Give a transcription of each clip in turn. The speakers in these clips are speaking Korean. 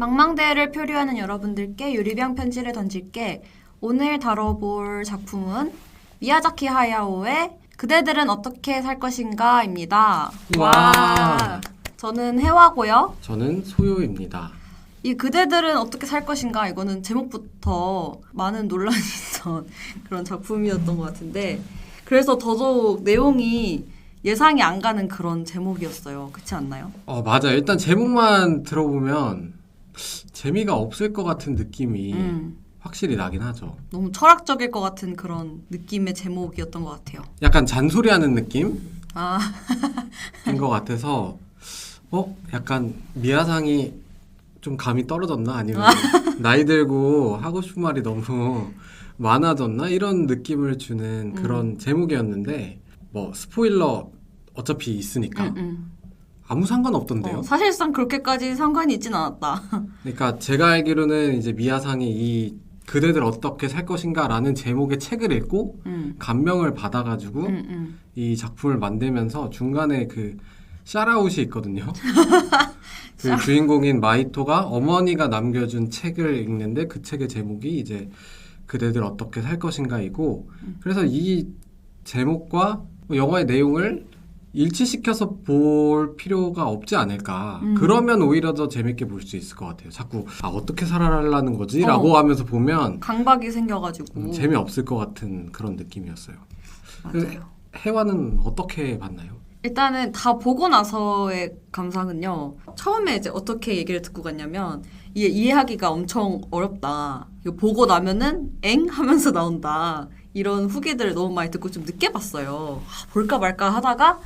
망망대해를 표류하는 여러분들께 유리병 편지를 던질게. 오늘 다뤄볼 작품은 미야자키 하야오의 그대들은 어떻게 살 것인가입니다. 와. 저는 해와고요. 저는 소요입니다. 이 그대들은 어떻게 살 것인가, 이거는 제목부터 많은 논란이 있던 그런 작품이었던 것 같은데, 그래서 더더욱 내용이 예상이 안 가는 그런 제목이었어요. 그렇지 않나요? 맞아. 일단 제목만 들어보면 재미가 없을 것 같은 느낌이 확실히 나긴 하죠. 너무 철학적일 것 같은 그런 느낌의 제목이었던 것 같아요. 약간 잔소리하는 느낌인 아, 것 같아서 약간 미야상이 좀 감이 떨어졌나? 아니면 나이 들고 하고 싶은 말이 너무 많아졌나? 이런 느낌을 주는 그런 제목이었는데, 뭐 스포일러 어차피 있으니까 아무 상관없던데요. 사실상 그렇게까지 상관이 있진 않았다. 그러니까 제가 알기로는 이제 미야상이 이 그대들 어떻게 살 것인가라는 제목의 책을 읽고 감명을 받아가지고 이 작품을 만들면서 중간에 그 샤라웃이 있거든요. 그 주인공인 마이토가 어머니가 남겨준 책을 읽는데 그 책의 제목이 이제 그대들 어떻게 살 것인가이고, 그래서 이 제목과 영화의 내용을 일치시켜서 볼 필요가 없지 않을까. 그러면 오히려 더 재밌게 볼 수 있을 것 같아요. 자꾸 어떻게 살아라는 거지? 라고 하면서 보면 강박이 생겨가지고 재미없을 것 같은 그런 느낌이었어요. 맞아요. 해와는 어떻게 봤나요? 일단은 다 보고 나서의 감상은요, 처음에 이제 어떻게 얘기를 듣고 갔냐면, 이게 이해하기가 엄청 어렵다, 이거 보고 나면은 엥? 하면서 나온다, 이런 후기들을 너무 많이 듣고 좀 늦게 봤어요. 볼까 말까 하다가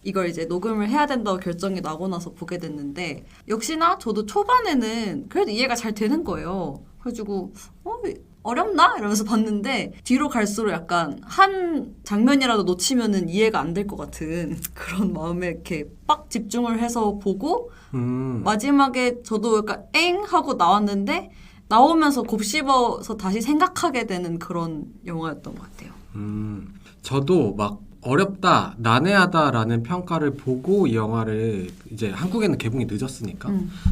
이걸 이제 녹음을 해야 된다고 결정이 나고 나서 보게 됐는데, 역시나 저도 초반에는 그래도 이해가 잘 되는 거예요. 그래가지고 어렵나? 이러면서 봤는데, 뒤로 갈수록 약간 한 장면이라도 놓치면은 이해가 안 될 것 같은 그런 마음에 이렇게 빡 집중을 해서 보고, 마지막에 저도 약간 엥? 하고 나왔는데, 나오면서 곱씹어서 다시 생각하게 되는 그런 영화였던 것 같아요. 저도 막 어렵다, 난해하다라는 평가를 보고 이 영화를, 이제 한국에는 개봉이 늦었으니까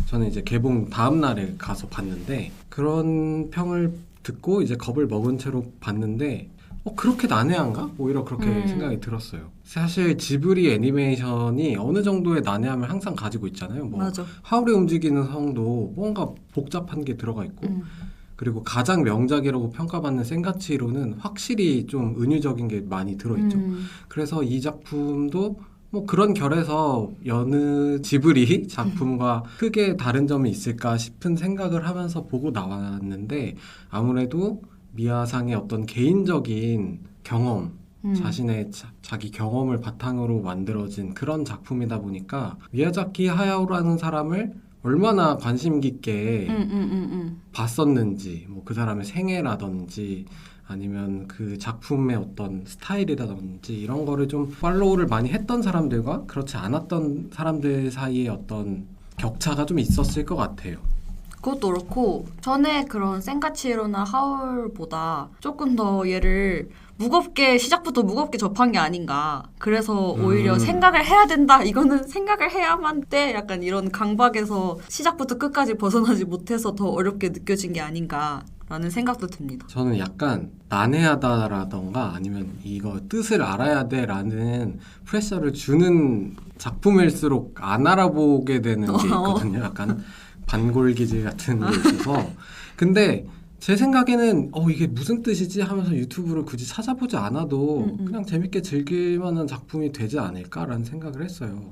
저는 이제 개봉 다음 날에 가서 봤는데, 그런 평을 듣고 이제 겁을 먹은 채로 봤는데 그렇게 난해한가? 오히려 그렇게 생각이 들었어요. 사실 지브리 애니메이션이 어느 정도의 난해함을 항상 가지고 있잖아요. 맞아. 하울의 움직이는 성도 뭔가 복잡한 게 들어가 있고, 그리고 가장 명작이라고 평가받는 센가치로는 확실히 좀 은유적인 게 많이 들어있죠. 그래서 이 작품도 뭐 그런 결에서 여느 지브리 작품과 크게 다른 점이 있을까 싶은 생각을 하면서 보고 나왔는데, 아무래도 미야상의 어떤 개인적인 경험, 자신의 자기 경험을 바탕으로 만들어진 그런 작품이다 보니까 미야자키 하야오라는 사람을 얼마나 관심 깊게 봤었는지, 뭐 그 사람의 생애라든지 아니면 그 작품의 어떤 스타일이라든지 이런 거를 좀 팔로우를 많이 했던 사람들과 그렇지 않았던 사람들 사이에 어떤 격차가 좀 있었을 것 같아요. 그것도 그렇고, 전에 그런 센가치히로나 하울보다 조금 더 얘를 무겁게, 시작부터 무겁게 접한 게 아닌가. 그래서 오히려 생각을 해야 된다, 이거는 생각을 해야만 돼, 약간 이런 강박에서 시작부터 끝까지 벗어나지 못해서 더 어렵게 느껴진 게 아닌가 라는 생각도 듭니다. 저는 약간 난해하다라던가 아니면 이거 뜻을 알아야 돼라는 프레셔를 주는 작품일수록 안 알아보게 되는 게 있거든요. 약간 반골기질 같은 게 있어서. 근데 제 생각에는 이게 무슨 뜻이지 하면서 유튜브를 굳이 찾아보지 않아도 그냥 재밌게 즐길 만한 작품이 되지 않을까라는 생각을 했어요.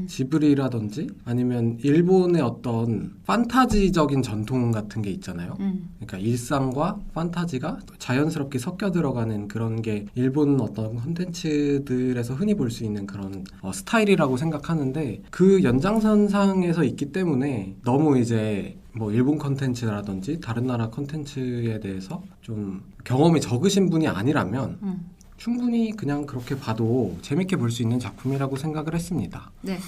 지브리라든지 아니면 일본의 어떤 판타지적인 전통 같은 게 있잖아요. 그러니까 일상과 판타지가 자연스럽게 섞여 들어가는 그런 게 일본 어떤 콘텐츠들에서 흔히 볼 수 있는 그런 스타일이라고 생각하는데, 그 연장선상에서 있기 때문에 너무 이제 뭐 일본 컨텐츠라든지 다른 나라 컨텐츠에 대해서 좀 경험이 적으신 분이 아니라면 충분히 그냥 그렇게 봐도 재밌게 볼 수 있는 작품이라고 생각을 했습니다. 네,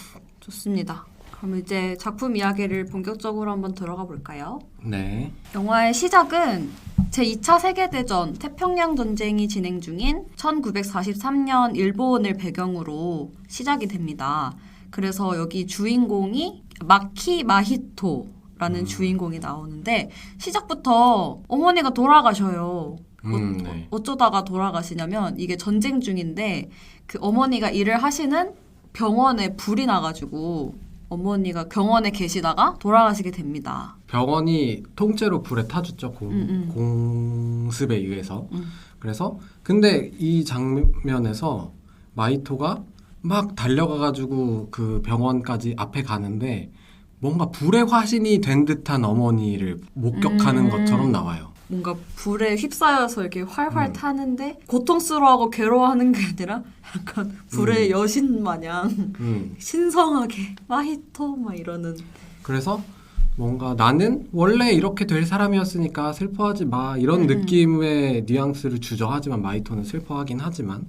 좋습니다. 그럼 이제 작품 이야기를 본격적으로 한번 들어가 볼까요? 네. 영화의 시작은 제2차 세계대전 태평양 전쟁이 진행 중인 1943년 일본을 배경으로 시작이 됩니다. 그래서 여기 주인공이 마키 마히토 라는 주인공이 나오는데 시작부터 어머니가 돌아가셔요. 네. 어쩌다가 돌아가시냐면 이게 전쟁 중인데 그 어머니가 일을 하시는 병원에 불이 나가지고 어머니가 병원에 계시다가 돌아가시게 됩니다. 병원이 통째로 불에 타졌죠. 공습에 의해서. 그래서 근데 이 장면에서 마이토가 막 달려가가지고 그 병원까지 앞에 가는데 뭔가 불의 화신이 된 듯한 어머니를 목격하는 것처럼 나와요. 뭔가 불에 휩싸여서 이렇게 활활 타는데 고통스러워하고 괴로워하는 게 아니라 약간 불의 여신 마냥 신성하게 마히토 막 이러는. 그래서 뭔가 나는 원래 이렇게 될 사람이었으니까 슬퍼하지 마 이런 느낌의 뉘앙스를 주죠. 하지만 마이토는 슬퍼하긴 하지만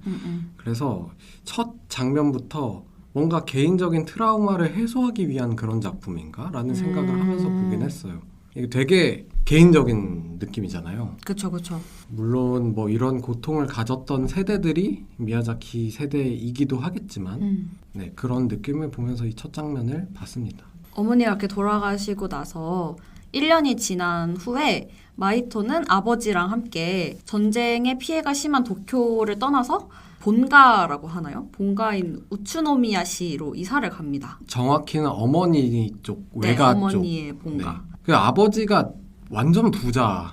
그래서 첫 장면부터 뭔가 개인적인 트라우마를 해소하기 위한 그런 작품인가? 라는 생각을 하면서 보긴 했어요. 이게 되게 개인적인 느낌이잖아요. 그쵸. 물론 뭐 이런 고통을 가졌던 세대들이 미야자키 세대이기도 하겠지만 네, 그런 느낌을 보면서 이 첫 장면을 봤습니다. 어머니가 이렇게 돌아가시고 나서 1년이 지난 후에 마이토는 아버지랑 함께 전쟁의 피해가 심한 도쿄를 떠나서 본가라고 하나요? 본가인 우츠노미야시로 이사를 갑니다. 정확히는 어머니 쪽, 외가 쪽. 어머니의 본가. 네. 그 아버지가 완전 부자.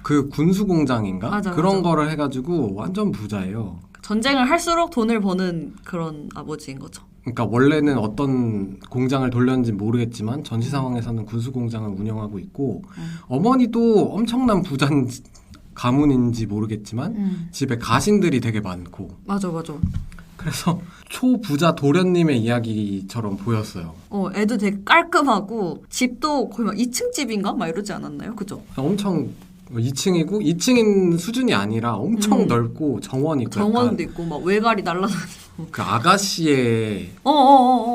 그 군수 공장인가? 맞아, 그런 맞아. 거를 해가지고 완전 부자예요. 전쟁을 할수록 돈을 버는 그런 아버지인 거죠. 그러니까 원래는 어떤 공장을 돌렸는지 모르겠지만 전시 상황에서는 군수 공장을 운영하고 있고 어머니도 엄청난 부자 가문인지 모르겠지만 집에 가신들이 되게 많고 맞아. 그래서 초부자 도련님의 이야기처럼 보였어요. 애도 되게 깔끔하고 집도 거의 막 2층 집인가? 막 이러지 않았나요? 그죠? 엄청 2층이고 2층인 수준이 아니라 엄청 넓고 정원 있고 정원도 있고 막 외갈이 날라다니고 그 아가씨의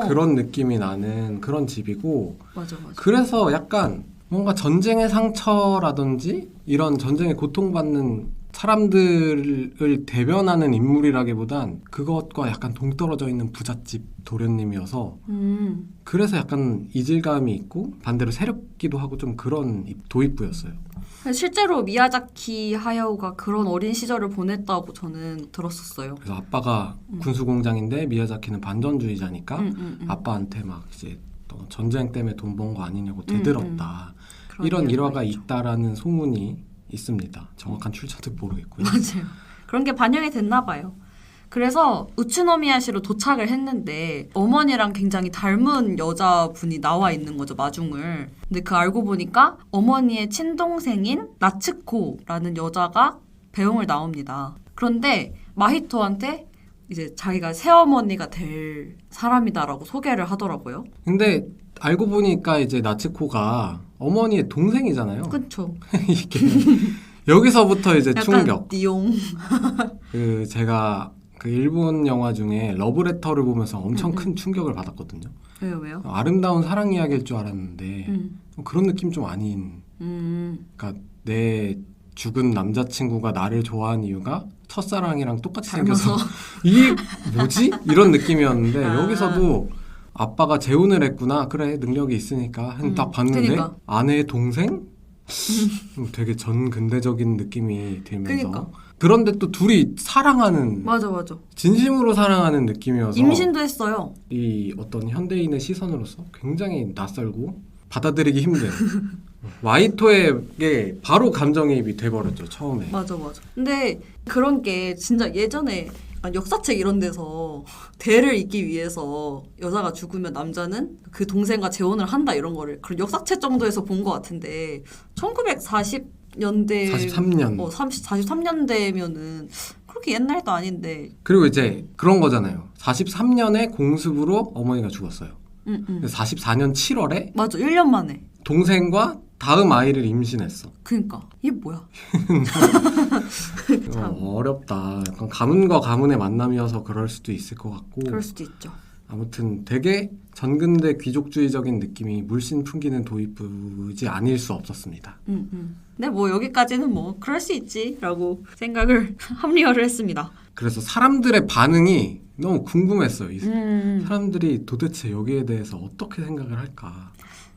그런 느낌이 나는 그런 집이고 맞아. 그래서 약간 뭔가 전쟁의 상처라든지 이런 전쟁에 고통받는 사람들을 대변하는 인물이라기보단 그것과 약간 동떨어져 있는 부잣집 도련님이어서 그래서 약간 이질감이 있고 반대로 새롭기도 하고 좀 그런 도입부였어요. 실제로 미야자키 하야오가 그런 어린 시절을 보냈다고 저는 들었었어요. 그래서 아빠가 군수공장인데 미야자키는 반전주의자니까 아빠한테 막 이제 전쟁 때문에 돈 번 거 아니냐고 대들었다. 이런 일화가 있다라는 소문이 있습니다. 정확한 출처도 모르겠고요. 맞아요. 그런 게 반영이 됐나 봐요. 그래서 우츠노미야시로 도착을 했는데 어머니랑 굉장히 닮은 여자분이 나와 있는 거죠, 마중을. 근데 그 알고 보니까 어머니의 친동생인 나츠코라는 여자가 배웅을 나옵니다. 그런데 마히토한테 이제 자기가 새어머니가 될 사람이다라고 소개를 하더라고요. 근데 알고 보니까 이제 나츠코가 어머니의 동생이잖아요. 그쵸. 이게 여기서부터 이제 약간 충격. 띠용. 그 제가 그 일본 영화 중에 러브레터를 보면서 엄청 큰 충격을 받았거든요. 왜요? 아름다운 사랑 이야기일 줄 알았는데 그런 느낌 좀 아닌. 그러니까 내 죽은 남자친구가 나를 좋아하는 이유가 첫사랑이랑 똑같이 생겨서 이게 뭐지? 이런 느낌이었는데 여기서도 아빠가 재혼을 했구나. 그래 능력이 있으니까 딱 봤는데 그러니까. 아내의 동생? 되게 전근대적인 느낌이 들면서 그러니까. 그런데 또 둘이 사랑하는 맞아. 진심으로 사랑하는 느낌이어서 임신도 했어요. 이 어떤 현대인의 시선으로서 굉장히 낯설고 받아들이기 힘든 마이토에게 바로 감정이입이 돼버렸죠 처음에. 맞아. 근데 그런 게 진짜 예전에 역사책 이런 데서 대를 잇기 위해서 여자가 죽으면 남자는 그 동생과 재혼을 한다 이런 거를 그런 역사책 정도에서 본 것 같은데 1940년대 43년 43년대면은 그렇게 옛날도 아닌데. 그리고 이제 그런 거잖아요. 43년에 공습으로 어머니가 죽었어요. 44년 7월에 맞아 1년 만에 동생과 다음 아이를 임신했어. 그니까 이게 뭐야. 어렵다. 약간 가문과 가문의 만남이어서 그럴 수도 있을 것 같고. 그럴 수도 있죠. 아무튼 되게 전근대 귀족주의적인 느낌이 물씬 풍기는 도입부지 아닐 수 없었습니다. 근데 뭐 여기까지는 뭐 그럴 수 있지라고 생각을 합리화를 했습니다. 그래서 사람들의 반응이 너무 궁금했어요. 이 사람들이 도대체 여기에 대해서 어떻게 생각을 할까?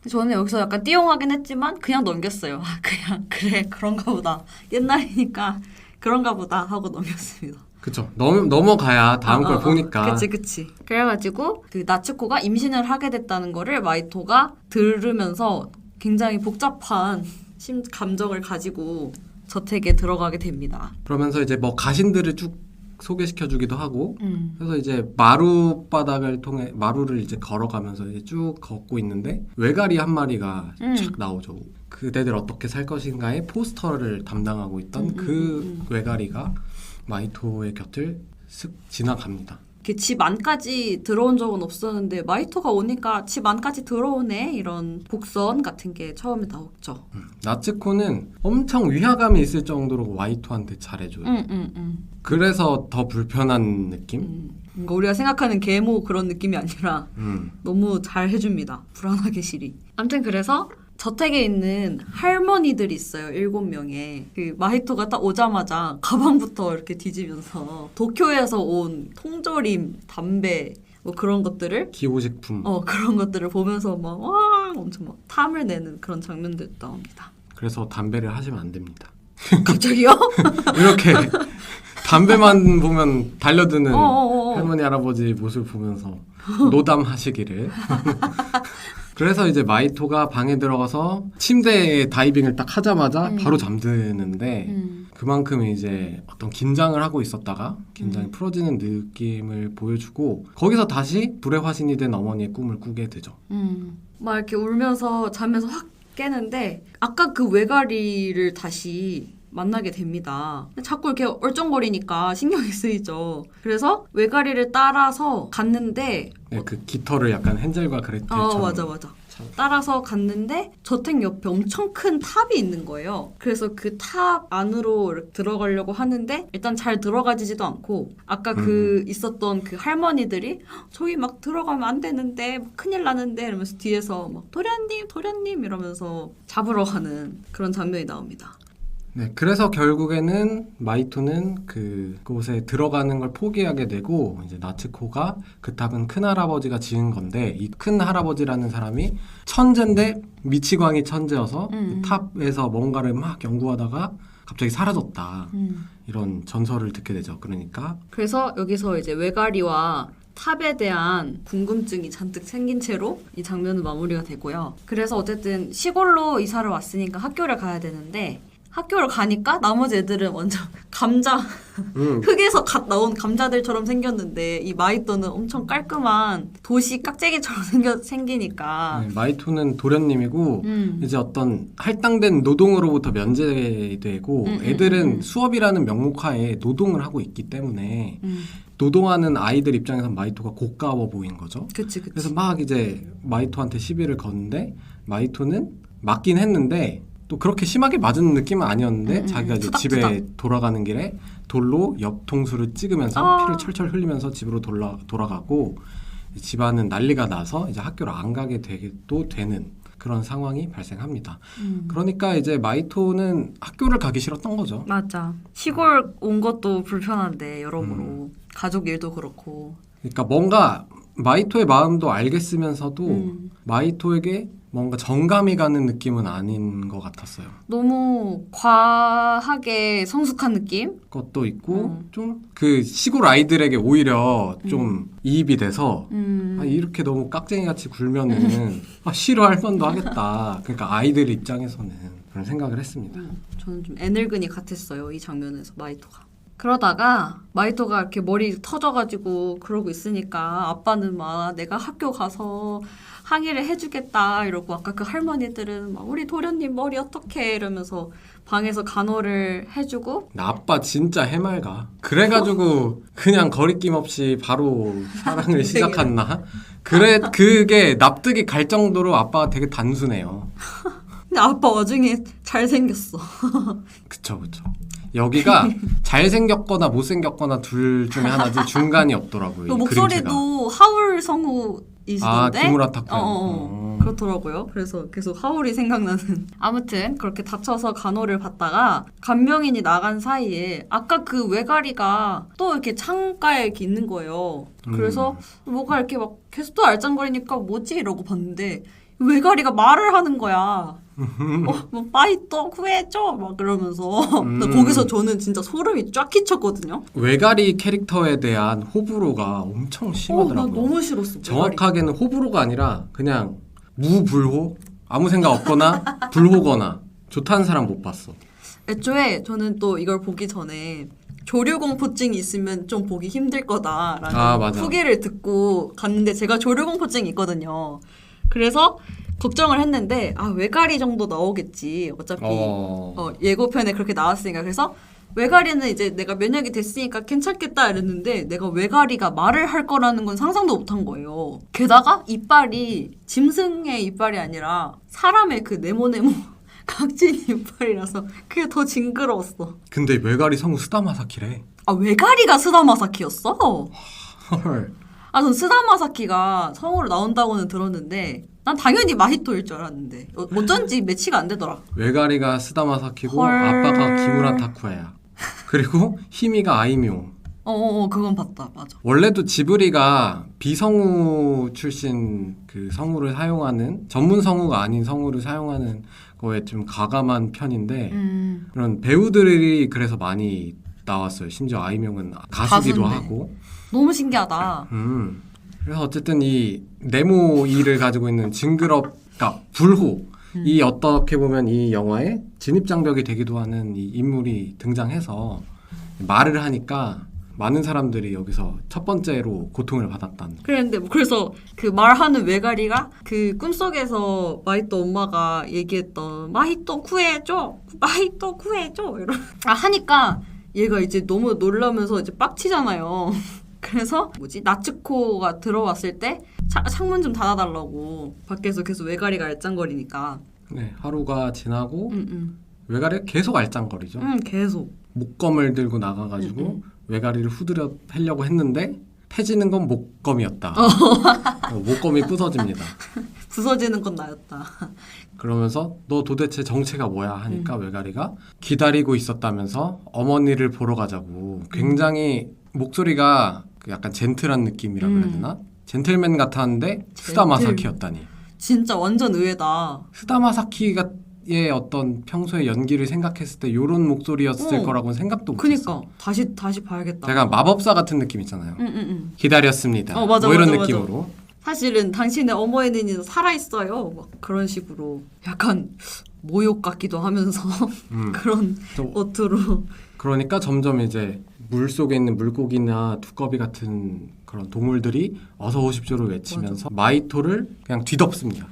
저는 여기서 약간 띠용하긴 했지만 그냥 넘겼어요. 그냥 그래 그런가 보다. 옛날이니까 그런가 보다 하고 넘겼습니다. 그쵸. 넘어가야 다음 걸 보니까. 그치. 그래가지고 그 나츠코가 임신을 하게 됐다는 거를 마이토가 들으면서 굉장히 복잡한 감정을 가지고 저택에 들어가게 됩니다. 그러면서 이제 뭐 가신들을 쭉 소개시켜주기도 하고, 그래서 이제 마룻바닥을 통해 마루를 이제 걸어가면서 이제 쭉 걷고 있는데 외가리 한 마리가 쫙 나오죠. 그대들 어떻게 살 것인가의 포스터를 담당하고 있던 그 외가리가 마이토의 곁을 슥 지나갑니다. 집 안까지 들어온 적은 없었는데 마이토가 오니까 집 안까지 들어오네 이런 복선 같은 게 처음에 나왔죠. 나츠코는 엄청 위화감이 있을 정도로 마이토한테 잘해줘요. 그래서 더 불편한 느낌? 뭔가 우리가 생각하는 계모 그런 느낌이 아니라 너무 잘 해줍니다. 불안하게 시리. 아무튼 그래서 저택에 있는 할머니들이 있어요. 7명의. 그 마히토가 딱 오자마자 가방부터 이렇게 뒤지면서 도쿄에서 온 통조림, 담배 뭐 그런 것들을 기호식품. 그런 것들을 보면서 막 와 엄청 막 탐을 내는 그런 장면들도 나옵니다. 그래서 담배를 하시면 안 됩니다. 갑자기요? 이렇게 담배만 보면 달려드는 할머니 할아버지 모습을 보면서 노담하시기를. 그래서 이제 마이토가 방에 들어가서 침대에 다이빙을 딱 하자마자 바로 잠드는데 그만큼 이제 어떤 긴장을 하고 있었다가 긴장이 풀어지는 느낌을 보여주고 거기서 다시 불의 화신이 된 어머니의 꿈을 꾸게 되죠. 막 이렇게 울면서 자면서 확 깨는데 아까 그 외가리를 다시 만나게 됩니다. 자꾸 이렇게 얼쩡거리니까 신경이 쓰이죠. 그래서 외가리를 따라서 갔는데 네, 그 깃털을 약간 헨젤과 그레텔처럼 맞아. 따라서 갔는데 저택 옆에 엄청 큰 탑이 있는 거예요. 그래서 그 탑 안으로 이렇게 들어가려고 하는데 일단 잘 들어가지지도 않고 아까 그 있었던 그 할머니들이 저기 막 들어가면 안 되는데 막 큰일 나는데 이러면서 뒤에서 막 도련님 이러면서 잡으러 가는 그런 장면이 나옵니다. 네, 그래서 결국에는 마이토는 그곳에 들어가는 걸 포기하게 되고 이제 나츠코가 그 탑은 큰 할아버지가 지은 건데 이 큰 할아버지라는 사람이 천재인데 미치광이 천재여서 그 탑에서 뭔가를 막 연구하다가 갑자기 사라졌다 이런 전설을 듣게 되죠. 그래서 여기서 이제 외가리와 탑에 대한 궁금증이 잔뜩 생긴 채로 이 장면은 마무리가 되고요. 그래서 어쨌든 시골로 이사를 왔으니까 학교를 가야 되는데 학교를 가니까 나머지 애들은 완전 감자 흙에서 갓 나온 감자들처럼 생겼는데 이 마이토는 엄청 깔끔한 도시 깍쟁이처럼 생기니까 네, 마이토는 도련님이고 이제 어떤 할당된 노동으로부터 면제되고 애들은 수업이라는 명목하에 노동을 하고 있기 때문에 노동하는 아이들 입장에서 마이토가 고가워 보인 거죠. 그치. 그래서 막 이제 마이토한테 시비를 거는데 마이토는 맞긴 했는데 또 그렇게 심하게 맞은 느낌은 아니었는데 자기가 이제 집에 돌아가는 길에 돌로 옆 통수를 찍으면서 피를 철철 흘리면서 집으로 돌아가고 집안은 난리가 나서 이제 학교를 안 가게 되도 되는 그런 상황이 발생합니다. 그러니까 이제 마이토는 학교를 가기 싫었던 거죠. 맞아. 시골 온 것도 불편한데 여러모로 가족 일도 그렇고. 그러니까 뭔가 마이토의 마음도 알겠으면서도 마이토에게 뭔가 정감이 가는 느낌은 아닌 것 같았어요. 너무 과하게 성숙한 느낌? 것도 있고 좀 그 시골 아이들에게 오히려 좀 이입이 돼서 이렇게 너무 깍쟁이같이 굴면은 싫어할 만도 하겠다. 그러니까 아이들 입장에서는 그런 생각을 했습니다. 저는 좀 애늙은이 같았어요. 이 장면에서 마이토가. 그러다가 마이토가 이렇게 머리 터져가지고 그러고 있으니까 아빠는 막 내가 학교 가서 항의를 해주겠다 이러고 아까 그 할머니들은 막 우리 도련님 머리 어떡해 이러면서 방에서 간호를 해주고 나 아빠 진짜 해맑아. 그래가지고 그냥 거리낌 없이 바로 사랑을 시작했나? 그게 납득이 갈 정도로 아빠가 되게 단순해요. 근데 아빠 와중에 잘생겼어. 그쵸. 여기가 잘생겼거나 못생겼거나 둘 중에 하나지 중간이 없더라고요. 또 이 목소리도 하울 성우이시던데. 기무라 타쿠. 그렇더라고요. 그래서 계속 하울이 생각나는. 아무튼 그렇게 다쳐서 간호를 받다가 간병인이 나간 사이에 아까 그 외가리가 또 이렇게 창가에 이렇게 있는 거예요. 그래서 뭐가 이렇게 막 계속 또 알짱거리니까 뭐지 이러고 봤는데 외가리가 말을 하는 거야. 뭐 파이터 구해줘 막 그러면서 거기서 저는 진짜 소름이 쫙 끼쳤거든요. 외가리 캐릭터에 대한 호불호가 엄청 나 심하더라고요. 너무 싫었어. 정확하게는 호불호가 아니라 그냥 무불호? 아무 생각 없거나 불호거나 좋다는 사람 못 봤어. 애초에 저는 또 이걸 보기 전에 조류공포증이 있으면 좀 보기 힘들 거다라는 맞아. 후기를 듣고 갔는데 제가 조류공포증이 있거든요. 그래서 걱정을 했는데 외가리 정도 나오겠지. 어차피 예고편에 그렇게 나왔으니까. 그래서 외가리는 이제 내가 면역이 됐으니까 괜찮겠다 이랬는데 내가 외가리가 말을 할 거라는 건 상상도 못한 거예요. 게다가 이빨이 짐승의 이빨이 아니라 사람의 그 네모네모 각진 이빨이라서 그게 더 징그러웠어. 근데 외가리 성우 스다마사키래. 외가리가 스다마사키였어? 헐. 전 스다마사키가 성우로 나온다고는 들었는데 난 당연히 마히토일 줄 알았는데 어쩐지 매치가 안 되더라. 외가리가 스다마사키고 헐. 아빠가 기무라 타쿠야야. 그리고 히미가 아이미옹. 그건 봤다. 맞아. 원래도 지브리가 비성우 출신 그 성우를 사용하는 전문 성우가 아닌 성우를 사용하는 거에 좀 가감한 편인데 그런 배우들이 그래서 많이 나왔어요. 심지어 아이명은 가수기도 가수인데. 하고. 너무 신기하다. 그래서 어쨌든 이 네모 이를 가지고 있는 그러니까 불호 이 어떻게 보면 이 영화의 진입장벽이 되기도 하는 이 인물이 등장해서 말을 하니까 많은 사람들이 여기서 첫 번째로 고통을 받았다는. 그랬는데 그래서 그 말하는 외가리가 그 꿈속에서 마히토 엄마가 얘기했던 마히토 구해줘, 마히토 구해줘 이러 하니까 얘가 이제 너무 놀라면서 이제 빡치잖아요. 그래서 나츠코가 들어왔을 때 창문 좀 닫아달라고 밖에서 계속 외가리가 알짱거리니까. 네, 하루가 지나고 외가리가 계속 알짱거리죠. 계속 목검을 들고 나가가지고 외가리를 후드려 패려고 했는데 패지는 건 목검이었다. 목검이 부서집니다. 부서지는 건 나였다. 그러면서 너 도대체 정체가 뭐야 하니까 외가리가 기다리고 있었다면서 어머니를 보러 가자고. 굉장히 목소리가 약간 젠틀한 느낌이라 그래야 되나? 젠틀맨 같았는데 스다마사키였다니. 진짜 완전 의외다. 스다마사키의 어떤 평소의 연기를 생각했을 때 이런 목소리였을 거라고는 생각도 못했어. 그니까 다시 봐야겠다. 제가 마법사 같은 느낌 있잖아요. 기다렸습니다. 맞아, 뭐 이런 맞아, 느낌으로. 맞아. 사실은 당신의 어머니는 살아있어요. 막 그런 식으로 약간 모욕 같기도 하면서 그런 어투로. 그러니까 점점 이제 물 속에 있는 물고기나 두꺼비 같은 그런 동물들이 어서 오십시오를 외치면서 마이토를 그냥 뒤덮습니다.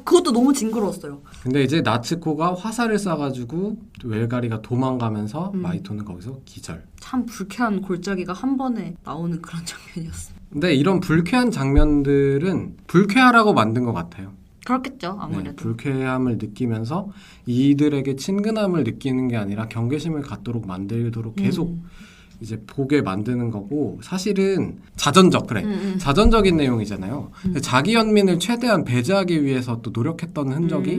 그것도 너무 징그러웠어요. 근데 이제 나츠코가 화살을 쏴가지고 외가리가 도망가면서 마이토는 거기서 기절. 참 불쾌한 골짜기가 한 번에 나오는 그런 장면이었어요. 근데 이런 불쾌한 장면들은 불쾌하라고 만든 것 같아요. 그렇겠죠, 아무래도. 네, 불쾌함을 느끼면서 이들에게 친근함을 느끼는 게 아니라 경계심을 갖도록 만들도록 계속 이제 보게 만드는 거고, 사실은 자전적, 자전적인 내용이잖아요. 자기 연민을 최대한 배제하기 위해서 또 노력했던 흔적이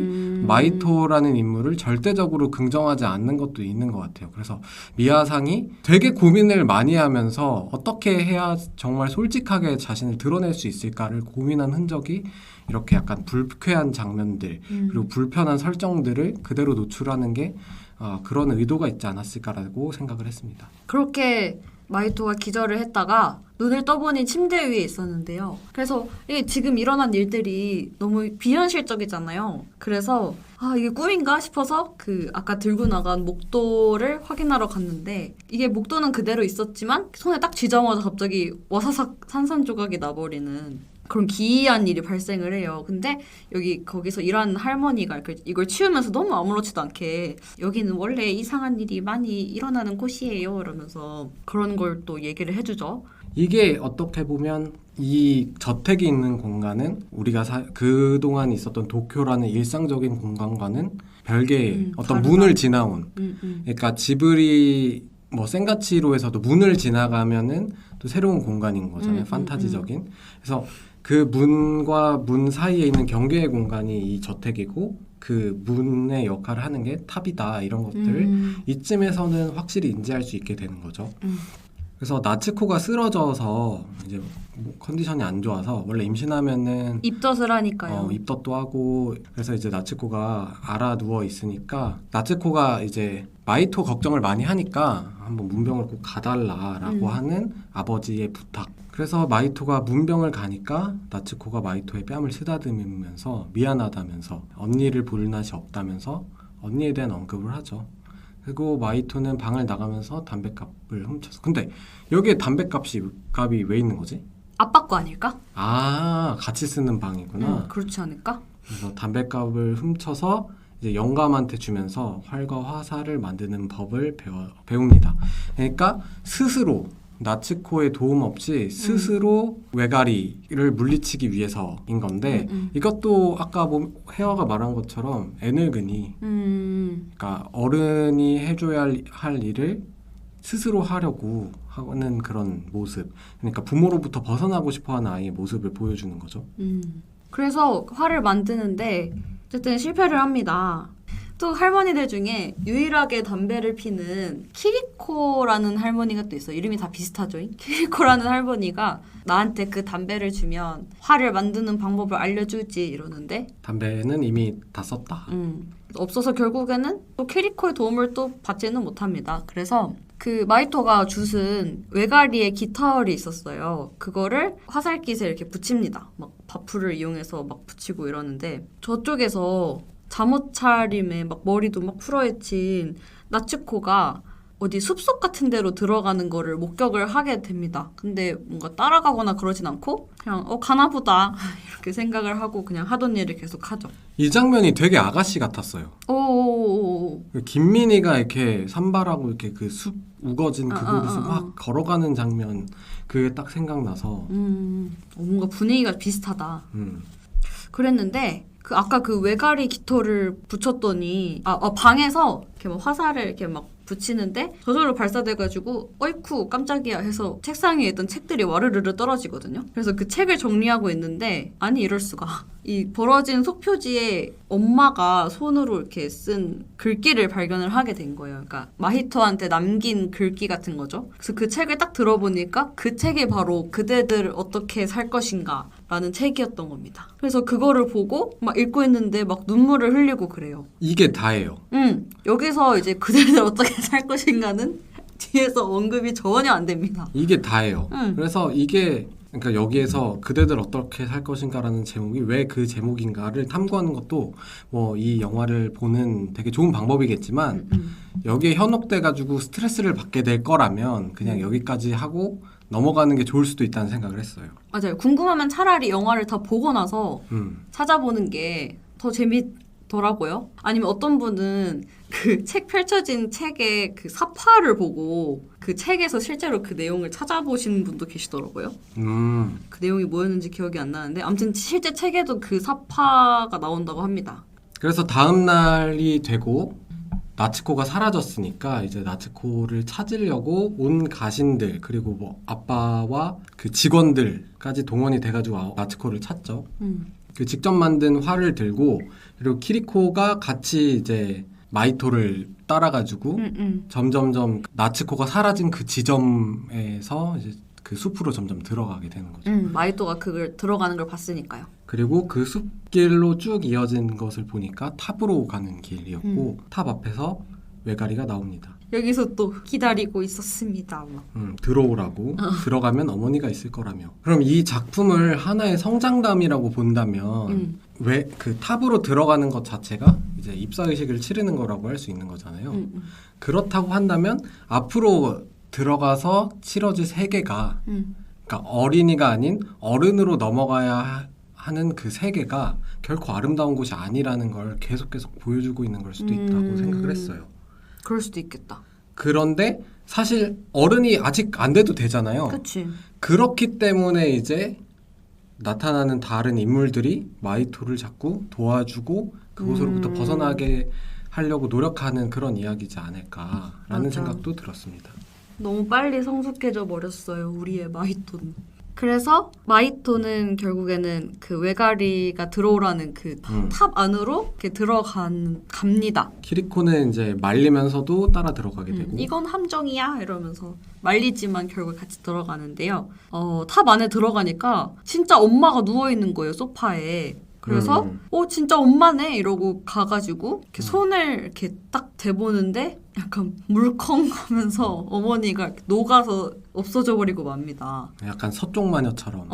마이토라는 인물을 절대적으로 긍정하지 않는 것도 있는 것 같아요. 그래서 미야상이 되게 고민을 많이 하면서 어떻게 해야 정말 솔직하게 자신을 드러낼 수 있을까를 고민한 흔적이 이렇게 약간 불쾌한 장면들 그리고 불편한 설정들을 그대로 노출하는 게 그런 의도가 있지 않았을까라고 생각을 했습니다. 그렇게 마이토가 기절을 했다가 눈을 떠보니 침대 위에 있었는데요. 그래서 이게 지금 일어난 일들이 너무 비현실적이잖아요. 그래서 이게 꿈인가 싶어서 그 아까 들고 나간 목도를 확인하러 갔는데 이게 목도는 그대로 있었지만 손에 딱 쥐자마자 갑자기 와사삭 산산조각이 나버리는 그런 기이한 일이 발생을 해요. 근데 거기서 일하는 할머니가 이걸 치우면서 너무 아무렇지도 않게 여기는 원래 이상한 일이 많이 일어나는 곳이에요 이러면서 그런 걸 또 얘기를 해주죠. 이게 어떻게 보면 이 저택이 있는 공간은 우리가 그동안 있었던 도쿄라는 일상적인 공간과는 별개의 어떤 다르다. 문을 지나온 그러니까 지브리 뭐 센가치로에서도 문을 지나가면은 또 새로운 공간인 거잖아요. 판타지적인. 그래서 그 문과 문 사이에 있는 경계의 공간이 이 저택이고 그 문의 역할을 하는 게 탑이다 이런 것들을 이쯤에서는 확실히 인지할 수 있게 되는 거죠. 그래서 나츠코가 쓰러져서 이제 뭐 컨디션이 안 좋아서 원래 임신하면은 입덧을 하니까요. 입덧도 하고 그래서 이제 나츠코가 알아 누워 있으니까 나츠코가 이제 마이토 걱정을 많이 하니까 한번 문병을 꼭 가달라라고 하는 아버지의 부탁. 그래서 마이토가 문병을 가니까 나츠코가 마이토의 뺨을 쓰다듬으면서 미안하다면서 언니를 볼 낯이 없다면서 언니에 대한 언급을 하죠. 그리고 마이토는 방을 나가면서 담뱃값을 훔쳐서 근데 여기에 담뱃값이 왜 있는 거지? 아빠 거 아닐까? 아 같이 쓰는 방이구나. 그렇지 않을까? 그래서 담뱃값을 훔쳐서 이제 영감한테 주면서 활과 화살을 만드는 법을 배웁니다. 그러니까 스스로 나츠코의 도움 없이 스스로 외가리를 물리치기 위해서인 건데 이것도 아까 혜화가 말한 것처럼 애늙은이 그러니까 어른이 해줘야 할 일을 스스로 하려고 하는 그런 모습 그러니까 부모로부터 벗어나고 싶어하는 아이의 모습을 보여주는 거죠. 그래서 활을 만드는데 어쨌든 실패를 합니다. 또 할머니들 중에 유일하게 담배를 피는 키리코라는 할머니가 또 있어요. 이름이 다 비슷하죠. 키리코라는 할머니가 나한테 그 담배를 주면 활을 만드는 방법을 알려주지 이러는데 담배는 이미 다 썼다. 없어서 결국에는 또 키리코의 도움을 또 받지는 못합니다. 그래서 그 마이토가 줍은 외가리의 깃털이 있었어요. 그거를 화살깃에 이렇게 붙입니다. 막 바풀을 이용해서 막 붙이고 이러는데 저쪽에서 잠옷 차림에 막 머리도 막 풀어헤친 나츠코가 어디 숲속 같은 데로 들어가는 거를 목격을 하게 됩니다. 근데 뭔가 따라가거나 그러진 않고 그냥 가나보다 이렇게 생각을 하고 그냥 하던 일을 계속 하죠. 이 장면이 되게 아가씨 같았어요. 오. 김민희가 이렇게 산발하고 이렇게 그 숲 우거진 그곳에서 막 걸어가는 장면 그게 딱 생각나서 뭔가 분위기가 비슷하다. 그랬는데 아까 그 외가리 깃털을 붙였더니 방에서 이렇게 막 화살을 이렇게 막 붙이는데 저절로 발사돼가지고 어이쿠 깜짝이야 해서 책상 위에 있던 책들이 와르르르 떨어지거든요. 그래서 그 책을 정리하고 있는데 아니 이럴 수가 이 벌어진 속표지에 엄마가 손으로 이렇게 쓴 글귀를 발견을 하게 된 거예요. 그러니까 마히토한테 남긴 글귀 같은 거죠. 그래서 그 책을 딱 들어보니까 그 책이 바로 그대들 어떻게 살 것인가 라는 책이었던 겁니다. 그래서 그거를 보고 막 읽고 있는데 막 눈물을 흘리고 그래요. 이게 다예요. 여기서 이제 그대들 어떻게 살 것인가는 뒤에서 언급이 전혀 안 됩니다. 이게 다예요. 그래서 이게 그러니까 여기에서 그대들 어떻게 살 것인가라는 제목이 왜 그 제목인가를 탐구하는 것도 뭐 이 영화를 보는 되게 좋은 방법이겠지만 여기에 현혹돼가지고 스트레스를 받게 될 거라면 그냥 여기까지 하고 넘어가는 게 좋을 수도 있다는 생각을 했어요. 맞아요. 궁금하면 차라리 영화를 다 보고 나서 찾아보는 게 더 재밌더라고요. 아니면 어떤 분은 그 책 펼쳐진 책의 그 사파를 보고 그 책에서 실제로 그 내용을 찾아보시는 분도 계시더라고요. 그 내용이 뭐였는지 기억이 안 나는데 아무튼 실제 책에도 그 사파가 나온다고 합니다. 그래서 다음 날이 되고 나츠코가 사라졌으니까 이제 나츠코를 찾으려고 온 가신들 그리고 뭐 아빠와 그 직원들까지 동원이 돼가지고 나츠코를 찾죠. 그 직접 만든 활을 들고 그리고 키리코가 같이 이제 마이토를 따라가지고 점점점 나츠코가 사라진 그 지점에서 이제 그 숲으로 점점 들어가게 되는 거죠. 마이토가 그걸 들어가는 걸 봤으니까요. 그리고 그 숲길로 쭉 이어진 것을 보니까 탑으로 가는 길이었고 탑 앞에서 외가리가 나옵니다. 여기서 또 기다리고 있었습니다. 들어오라고 들어가면 어머니가 있을 거라며. 그럼 이 작품을 하나의 성장담이라고 본다면 왜 그 탑으로 들어가는 것 자체가 이제 입사의식을 치르는 거라고 할 수 있는 거잖아요. 그렇다고 한다면 앞으로 들어가서 치러질 세계가 그러니까 어린이가 아닌 어른으로 넘어가야 하는 그 세계가 결코 아름다운 곳이 아니라는 걸 계속 보여주고 있는 걸 수도 있다고 생각을 했어요. 그럴 수도 있겠다. 그런데 사실 어른이 아직 안 돼도 되잖아요. 그치. 그렇기 때문에 이제 나타나는 다른 인물들이 마이토를 자꾸 도와주고 그곳으로부터 벗어나게 하려고 노력하는 그런 이야기지 않을까라는 맞아. 생각도 들었습니다. 너무 빨리 성숙해져 버렸어요. 우리의 마이토는. 그래서 마이토는 결국에는 그 외가리가 들어오라는 그 탑 안으로 이렇게 갑니다. 키리코는 이제 말리면서도 따라 들어가게 되고 이건 함정이야 이러면서 말리지만 결국 같이 들어가는데요. 탑 안에 들어가니까 진짜 엄마가 누워 있는 거예요, 소파에. 그래서 진짜 엄마네 이러고 가가지고 이렇게 손을 이렇게 딱 대보는데 약간 물컹하면서 어머니가 이렇게 녹아서 없어져 버리고 맙니다. 약간 서쪽 마녀처럼.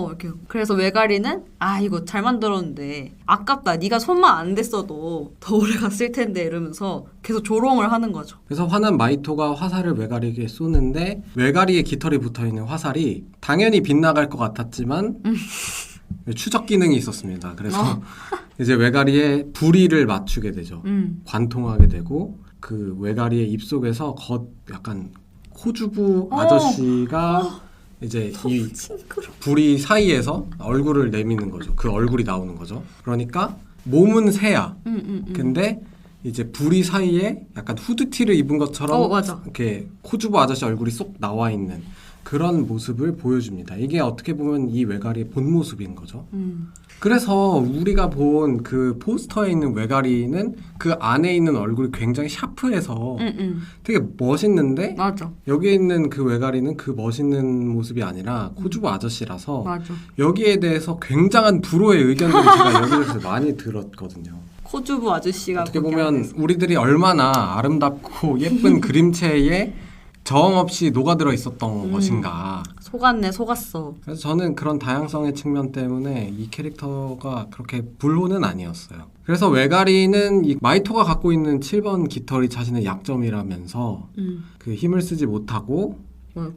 이렇게. 그래서 외가리는 이거 잘 만들었는데 아깝다. 네가 손만 안 댔어도 더 오래 갔을 텐데 이러면서 계속 조롱을 하는 거죠. 그래서 화난 마이토가 화살을 외가리에게 쏘는데 외가리에 깃털이 붙어있는 화살이 당연히 빗나갈 것 같았지만 추적 기능이 있었습니다. 그래서 이제 외가리에 부리를 맞추게 되죠. 관통하게 되고 그 외가리의 입속에서 약간 코주부 아저씨가 이제 이 부리 사이에서 얼굴을 내미는 거죠. 그 얼굴이 나오는 거죠. 그러니까 몸은 새야. 근데 이제 부리 사이에 약간 후드티를 입은 것처럼 맞아. 이렇게 코주부 아저씨 얼굴이 쏙 나와 있는 그런 모습을 보여줍니다. 이게 어떻게 보면 이 외가리의 본 모습인 거죠. 그래서 우리가 본 그 포스터에 있는 외가리는 그 안에 있는 얼굴이 굉장히 샤프해서 되게 멋있는데 맞아. 여기에 있는 그 외가리는 그 멋있는 모습이 아니라 코주부 아저씨라서 맞아. 여기에 대해서 굉장한 불호의 의견들을 제가 여기에서 많이 들었거든요. 코주부 아저씨가 어떻게 거기 보면 안에서. 우리들이 얼마나 아름답고 예쁜 그림체에 정 없이 녹아들어 있었던 것인가. 속았네, 속았어. 그래서 저는 그런 다양성의 측면 때문에 이 캐릭터가 그렇게 불호는 아니었어요. 그래서 외가리는 이 마이토가 갖고 있는 7번 깃털이 자신의 약점이라면서 그 힘을 쓰지 못하고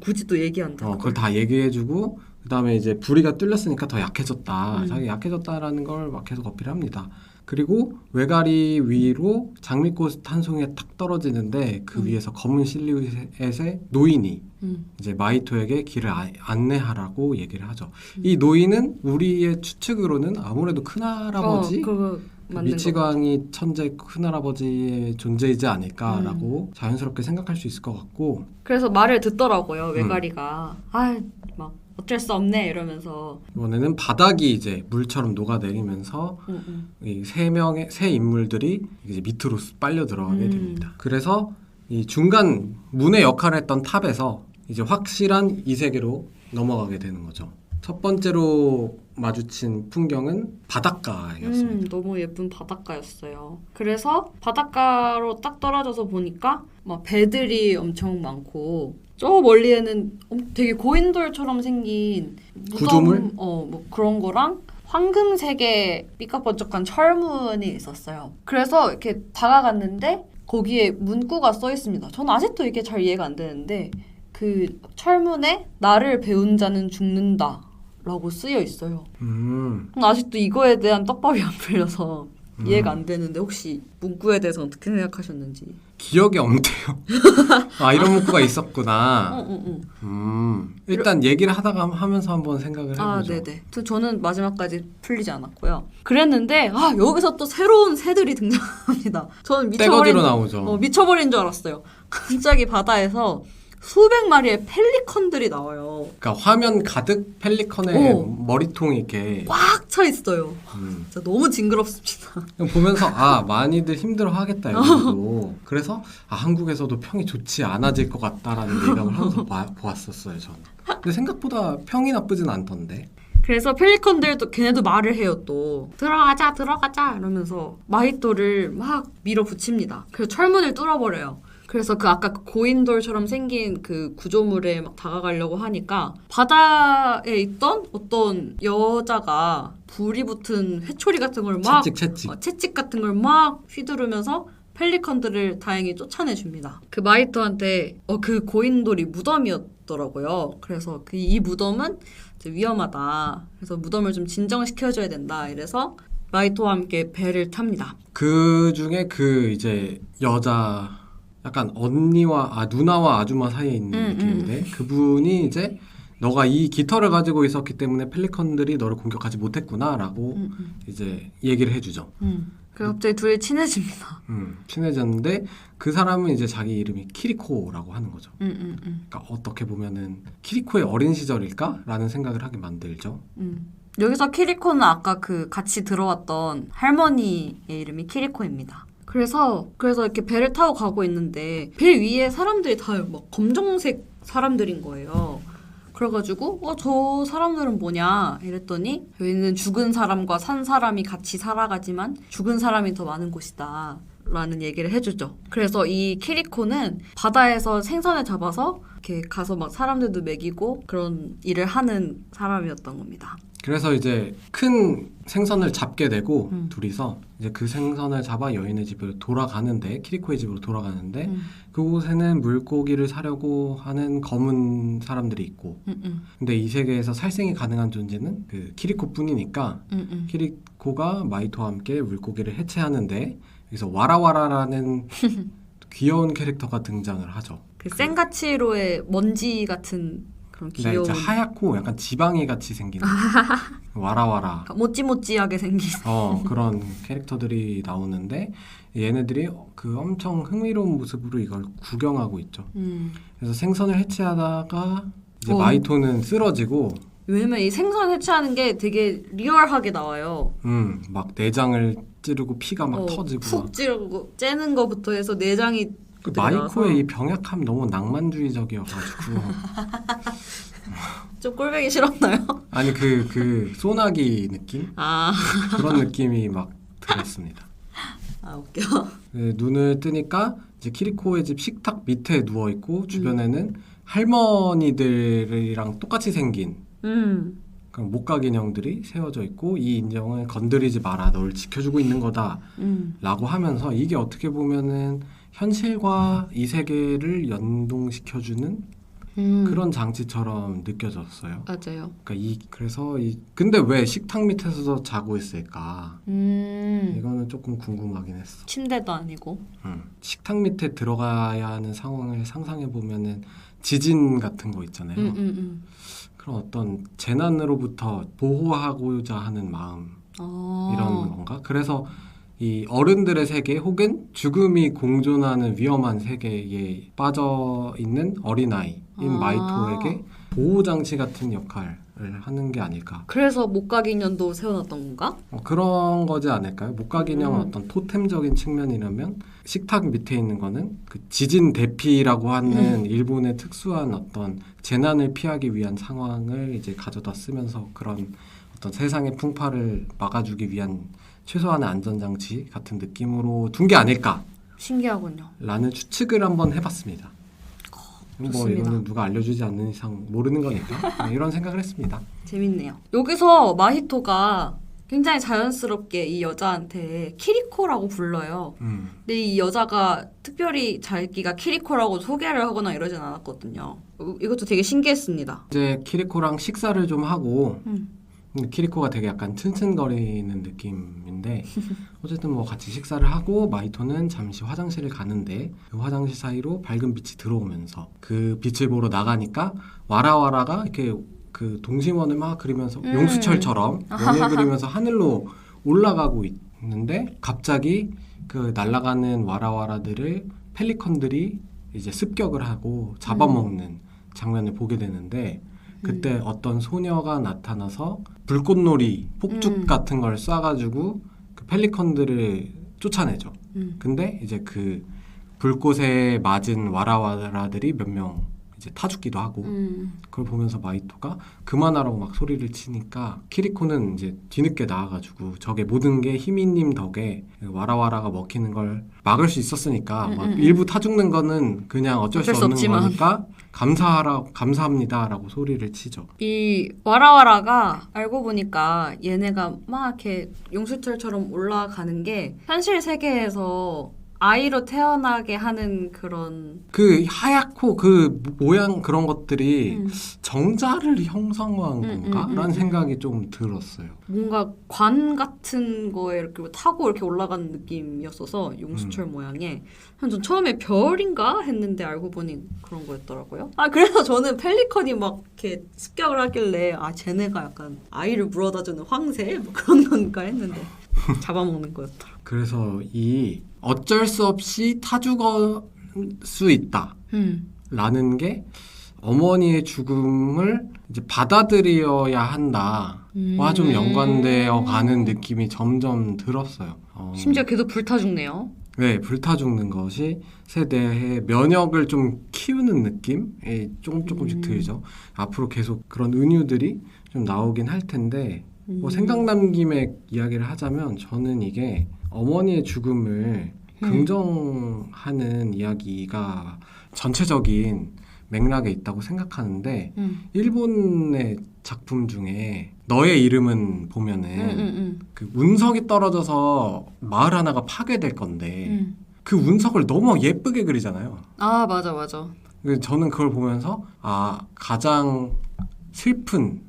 굳이 또 얘기한다. 그걸 다 얘기해주고 그 다음에 이제 부리가 뚫렸으니까 더 약해졌다. 자기 약해졌다라는 걸 막 계속 어필합니다. 그리고 외가리 위로 장미꽃 한 송이가 탁 떨어지는데 그 위에서 검은 실루엣의 노인이 이제 마이토에게 길을 안내하라고 얘기를 하죠. 이 노인은 우리의 추측으로는 아무래도 큰할아버지 그 미치광이 천재 큰할아버지의 존재이지 않을까라고 자연스럽게 생각할 수 있을 것 같고 그래서 말을 듣더라고요. 외가리가 막 어쩔 수 없네 이러면서 이번에는 바닥이 이제 물처럼 녹아내리면서 이 세 인물들이 이제 밑으로 빨려 들어가게 됩니다. 그래서 이 중간 문의 역할을 했던 탑에서 이제 확실한 이 세계로 넘어가게 되는 거죠. 첫 번째로 마주친 풍경은 바닷가였습니다. 너무 예쁜 바닷가였어요. 그래서 바닷가로 딱 떨어져서 보니까 막 배들이 엄청 많고 저 멀리에는 되게 고인돌처럼 생긴 구조물? 뭐 그런 거랑 황금색의 삐까번쩍한 철문이 있었어요. 그래서 이렇게 다가갔는데 거기에 문구가 써 있습니다. 전 아직도 이게 잘 이해가 안 되는데 그 철문에 나를 배운 자는 죽는다 라고 쓰여 있어요. 아직도 이거에 대한 떡밥이 안 풀려서 이해가 안 되는데 혹시 문구에 대해서 어떻게 생각하셨는지. 기억이 없대요. 이런 문구가 있었구나. 일단 얘기를 하면서 한번 생각을 해보죠. 네네. 저는 마지막까지 풀리지 않았고요. 그랬는데 여기서 또 새로운 새들이 등장합니다. 저는 떼거지로 나오죠. 미쳐버린 줄 알았어요. 갑자기 바다에서 수백 마리의 펠리컨들이 나와요. 그러니까 화면 가득 펠리컨의 머리통이 이렇게 꽉 차 있어요. 진짜 너무 징그럽습니다. 보면서 많이들 힘들어하겠다 여기도. 그래서 한국에서도 평이 좋지 않아질 것 같다라는 예감을 하면서 보았었어요 저는. 근데 생각보다 평이 나쁘진 않던데. 그래서 펠리컨들도 걔네도 말을 해요 또. 들어가자 이러면서 마이토를 막 밀어붙입니다. 그래서 철문을 뚫어버려요. 그래서 아까 그 고인돌처럼 생긴 그 구조물에 막 다가가려고 하니까 바다에 있던 어떤 여자가 불이 붙은 회초리 같은 걸 막 채찍 같은 걸 막 휘두르면서 펠리컨들을 다행히 쫓아내줍니다. 그 마이토한테 그 고인돌이 무덤이었더라고요. 그래서 이 무덤은 위험하다. 그래서 무덤을 좀 진정시켜줘야 된다. 이래서 마이토와 함께 배를 탑니다. 그 중에 그 이제 여자 약간 언니와 누나와 아주마 사이에 있는 느낌인데 그분이 이제 너가 이 깃털을 가지고 있었기 때문에 펠리컨들이 너를 공격하지 못했구나라고 이제 얘기를 해주죠. 그래서 갑자기 둘이 친해집니다. 친해졌는데 그 사람은 이제 자기 이름이 키리코라고 하는 거죠. 그러니까 어떻게 보면은 키리코의 어린 시절일까라는 생각을 하게 만들죠. 여기서 키리코는 아까 그 같이 들어왔던 할머니의 이름이 키리코입니다. 그래서 이렇게 배를 타고 가고 있는데 배 위에 사람들이 다 막 검정색 사람들인 거예요. 그래가지고 저 사람들은 뭐냐 이랬더니 여기는 죽은 사람과 산 사람이 같이 살아가지만 죽은 사람이 더 많은 곳이다 라는 얘기를 해주죠. 그래서 이 키리코는 바다에서 생선을 잡아서 이렇게 가서 막 사람들도 먹이고 그런 일을 하는 사람이었던 겁니다. 그래서 이제 큰 생선을 잡게 되고 둘이서 이제 그 생선을 잡아 여인의 집으로 돌아가는데 키리코의 집으로 돌아가는데 그곳에는 물고기를 사려고 하는 검은 사람들이 있고 근데 이 세계에서 살생이 가능한 존재는 그 키리코뿐이니까 키리코가 마이토와 함께 물고기를 해체하는데 여기서 와라와라라는 귀여운 캐릭터가 등장을 하죠. 그 센가치로의 먼지 같은 그런 근데 귀여운 이제 하얗고 약간 지방이 같이 생긴 와라와라 모찌모찌하게 생긴 그런 캐릭터들이 나오는데 얘네들이 그 엄청 흥미로운 모습으로 이걸 구경하고 있죠. 그래서 생선을 해체하다가 이제 마이토는 쓰러지고 왜냐면 이 생선 해체하는 게 되게 리얼하게 나와요. 막 내장을 찌르고 피가 막 터지고 푹 찌르고 째는 거부터 해서 내장이 그 마이코의 이 병약함 너무 낭만주의적이어가지고 좀 꼴보기 싫었나요? 아니 그 소나기 느낌? 그런 느낌이 막 들었습니다. 웃겨. 네, 눈을 뜨니까 이제 키리코의 집 식탁 밑에 누워 있고 주변에는 할머니들이랑 똑같이 생긴 그런 목각 인형들이 세워져 있고 이 인형을 건드리지 마라, 널 지켜주고 있는 거다 라고 하면서 이게 어떻게 보면은 현실과 이 세계를 연동시켜주는 그런 장치처럼 느껴졌어요. 맞아요. 그래서 근데 왜 식탁 밑에서 자고 있을까? 이거는 조금 궁금하긴 했어. 침대도 아니고. 식탁 밑에 들어가야 하는 상황을 상상해 보면은 지진 같은 거 있잖아요. 그런 어떤 재난으로부터 보호하고자 하는 마음 이런 건가? 그래서 이 어른들의 세계 혹은 죽음이 공존하는 위험한 세계에 빠져 있는 어린아이인 마이토에게 보호장치 같은 역할을 하는 게 아닐까. 그래서 목각인형도 세워놨던 건가? 그런 거지 않을까요? 목각인형은 어떤 토템적인 측면이라면 식탁 밑에 있는 거는 그 지진 대피라고 하는 일본의 특수한 어떤 재난을 피하기 위한 상황을 이제 가져다 쓰면서 그런 어떤 세상의 풍파를 막아주기 위한 최소한의 안전장치 같은 느낌으로 둔 게 아닐까. 신기하군요. 라는 추측을 한번 해봤습니다. 좋습니다. 이거는 누가 알려주지 않는 이상 모르는 거니까 이런 생각을 했습니다. 재밌네요. 여기서 마히토가 굉장히 자연스럽게 이 여자한테 키리코라고 불러요. 근데 이 여자가 특별히 자기가 키리코라고 소개를 하거나 이러진 않았거든요. 이것도 되게 신기했습니다. 이제 키리코랑 식사를 좀 하고 키리코가 되게 약간 튼튼거리는 느낌인데 어쨌든 뭐 같이 식사를 하고 마이토는 잠시 화장실을 가는데 그 화장실 사이로 밝은 빛이 들어오면서 그 빛을 보러 나가니까 와라와라가 이렇게 그 동심원을 막 그리면서 용수철처럼 원을 그리면서 하늘로 올라가고 있는데 갑자기 그 날아가는 와라와라들을 펠리컨들이 이제 습격을 하고 잡아먹는 장면을 보게 되는데 그때 어떤 소녀가 나타나서 불꽃놀이, 폭죽 같은 걸 쏴가지고 그 펠리컨들을 쫓아내죠. 근데 이제 그 불꽃에 맞은 와라와라들이 몇 명 이제 타 죽기도 하고 그걸 보면서 마이토가 그만하라고 막 소리를 치니까 키리코는 이제 뒤늦게 나와가지고 저게 모든 게 히미님 덕에 와라와라가 먹히는 걸 막을 수 있었으니까 막 일부 타 죽는 거는 그냥 어쩔 수 없는 없지만. 거니까 감사합니다라고 소리를 치죠. 이 와라와라가 알고 보니까 얘네가 막 이렇게 용수철처럼 올라가는 게 현실 세계에서 아이로 태어나게 하는 그런 그 하얗고 그 모양 그런 것들이 정자를 형성한 건가? 라는 생각이 좀 들었어요. 뭔가 관 같은 거에 이렇게 타고 이렇게 올라가는 느낌이었어서 용수철 모양의 전 처음에 별인가 했는데 알고 보니 그런 거였더라고요. 그래서 저는 펠리컨이 막 이렇게 습격을 하길래 쟤네가 약간 아이를 물어다주는 황새 뭐 그런 건가 했는데 잡아먹는 거였더라. 그래서 이 어쩔 수 없이 타 죽을 수 있다 라는 게 어머니의 죽음을 이제 받아들여야 한다와 좀 연관되어 가는 느낌이 점점 들었어요. 심지어 계속 불타 죽네요. 네, 불타 죽는 것이 세대의 면역을 좀 키우는 느낌이 조금씩 들죠. 앞으로 계속 그런 은유들이 좀 나오긴 할 텐데 뭐 생각난 김에 이야기를 하자면 저는 이게 어머니의 죽음을 긍정하는 이야기가 전체적인 맥락에 있다고 생각하는데 일본의 작품 중에 너의 이름은 보면은 그 운석이 떨어져서 마을 하나가 파괴될 건데 그 운석을 너무 예쁘게 그리잖아요. 아, 맞아, 맞아. 저는 그걸 보면서 가장 슬픈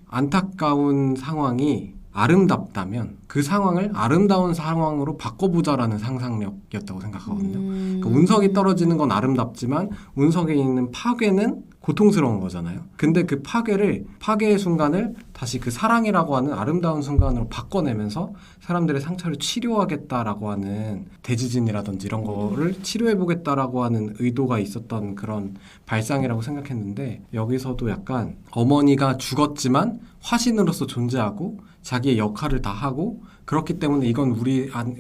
안타까운 상황이 아름답다면 그 상황을 아름다운 상황으로 바꿔보자라는 상상력이었다고 생각하거든요. 그러니까 운석이 떨어지는 건 아름답지만 운석에 있는 파괴는 고통스러운 거잖아요. 근데 그 파괴의 순간을 다시 그 사랑이라고 하는 아름다운 순간으로 바꿔내면서 사람들의 상처를 치료하겠다라고 하는 대지진이라든지 이런 거를 치료해보겠다라고 하는 의도가 있었던 그런 발상이라고 생각했는데 여기서도 약간 어머니가 죽었지만 화신으로서 존재하고 자기의 역할을 다 하고 그렇기 때문에 이건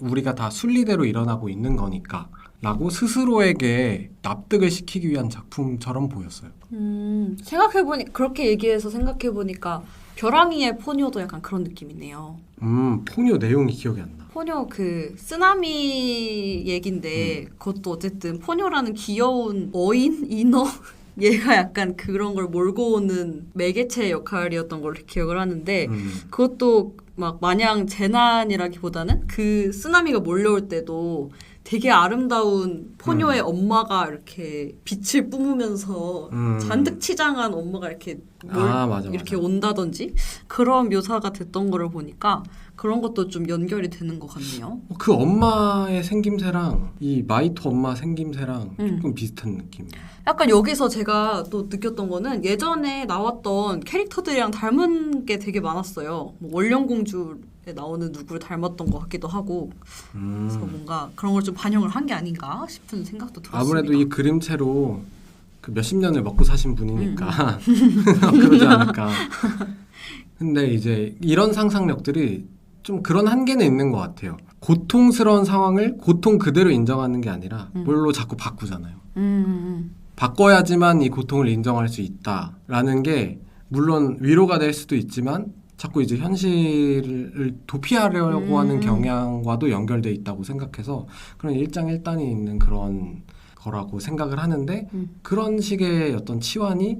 우리가 다 순리대로 일어나고 있는 거니까 라고 스스로에게 납득을 시키기 위한 작품처럼 보였어요. 그렇게 얘기해서 생각해보니까 벼랑이의 포뇨도 약간 그런 느낌이네요. 포뇨 내용이 기억이 안 나. 포뇨 그 쓰나미 얘긴데 그것도 어쨌든 포뇨라는 귀여운 인어 얘가 약간 그런 걸 몰고 오는 매개체 역할이었던 걸로 기억을 하는데 그것도 막 마냥 재난이라기보다는 그 쓰나미가 몰려올 때도 되게 아름다운 포뇨의 엄마가 이렇게 빛을 뿜으면서 잔뜩 치장한 엄마가 이렇게 맞아. 온다든지 그런 묘사가 됐던 거를 보니까 그런 것도 좀 연결이 되는 것 같네요. 그 엄마의 생김새랑 이 마이토 엄마 생김새랑 조금 비슷한 느낌이에요. 약간 여기서 제가 또 느꼈던 거는 예전에 나왔던 캐릭터들이랑 닮은 게 되게 많았어요. 뭐 원령공주에 나오는 누구를 닮았던 것 같기도 하고 그래서 뭔가 그런 걸 좀 반영을 한 게 아닌가 싶은 생각도 들었습니다. 아무래도 이 그림체로 그 몇십 년을 먹고 사신 분이니까 그러지 않을까. 근데 이제 이런 상상력들이 좀 그런 한계는 있는 것 같아요. 고통스러운 상황을 고통 그대로 인정하는 게 아니라 뭘로 자꾸 바꾸잖아요. 바꿔야지만 이 고통을 인정할 수 있다라는 게 물론 위로가 될 수도 있지만 자꾸 이제 현실을 도피하려고 하는 경향과도 연결돼 있다고 생각해서 그런 일장일단이 있는 그런 거라고 생각을 하는데 그런 식의 어떤 치환이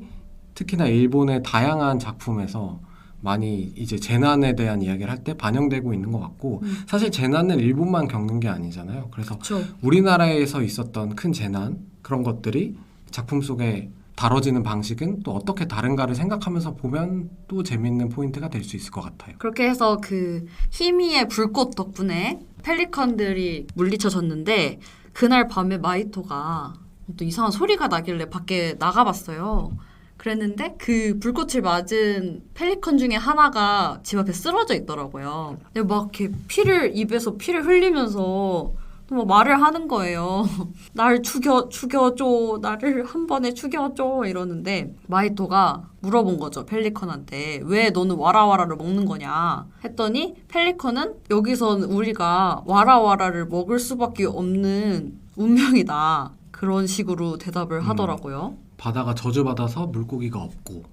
특히나 일본의 다양한 작품에서 많이 이제 재난에 대한 이야기를 할 때 반영되고 있는 것 같고 사실 재난은 일본만 겪는 게 아니잖아요. 그래서 그쵸. 우리나라에서 있었던 큰 재난 그런 것들이 작품 속에 다뤄지는 방식은 또 어떻게 다른가를 생각하면서 보면 또 재밌는 포인트가 될 수 있을 것 같아요. 그렇게 해서 그 히미의 불꽃 덕분에 펠리컨들이 물리쳐졌는데 그날 밤에 마이토가 또 이상한 소리가 나길래 밖에 나가봤어요. 그랬는데 그 불꽃을 맞은 펠리컨 중에 하나가 집 앞에 쓰러져 있더라고요. 근데 막 이렇게 입에서 피를 흘리면서 막 말을 하는 거예요. 날 죽여줘. 나를 한 번에 죽여줘. 이러는데 마이토가 물어본 거죠. 펠리컨한테. 왜 너는 와라와라를 먹는 거냐. 했더니 펠리컨은 여기선 우리가 와라와라를 먹을 수밖에 없는 운명이다. 그런 식으로 대답을 하더라고요. 바다가 저주받아서 물고기가 없고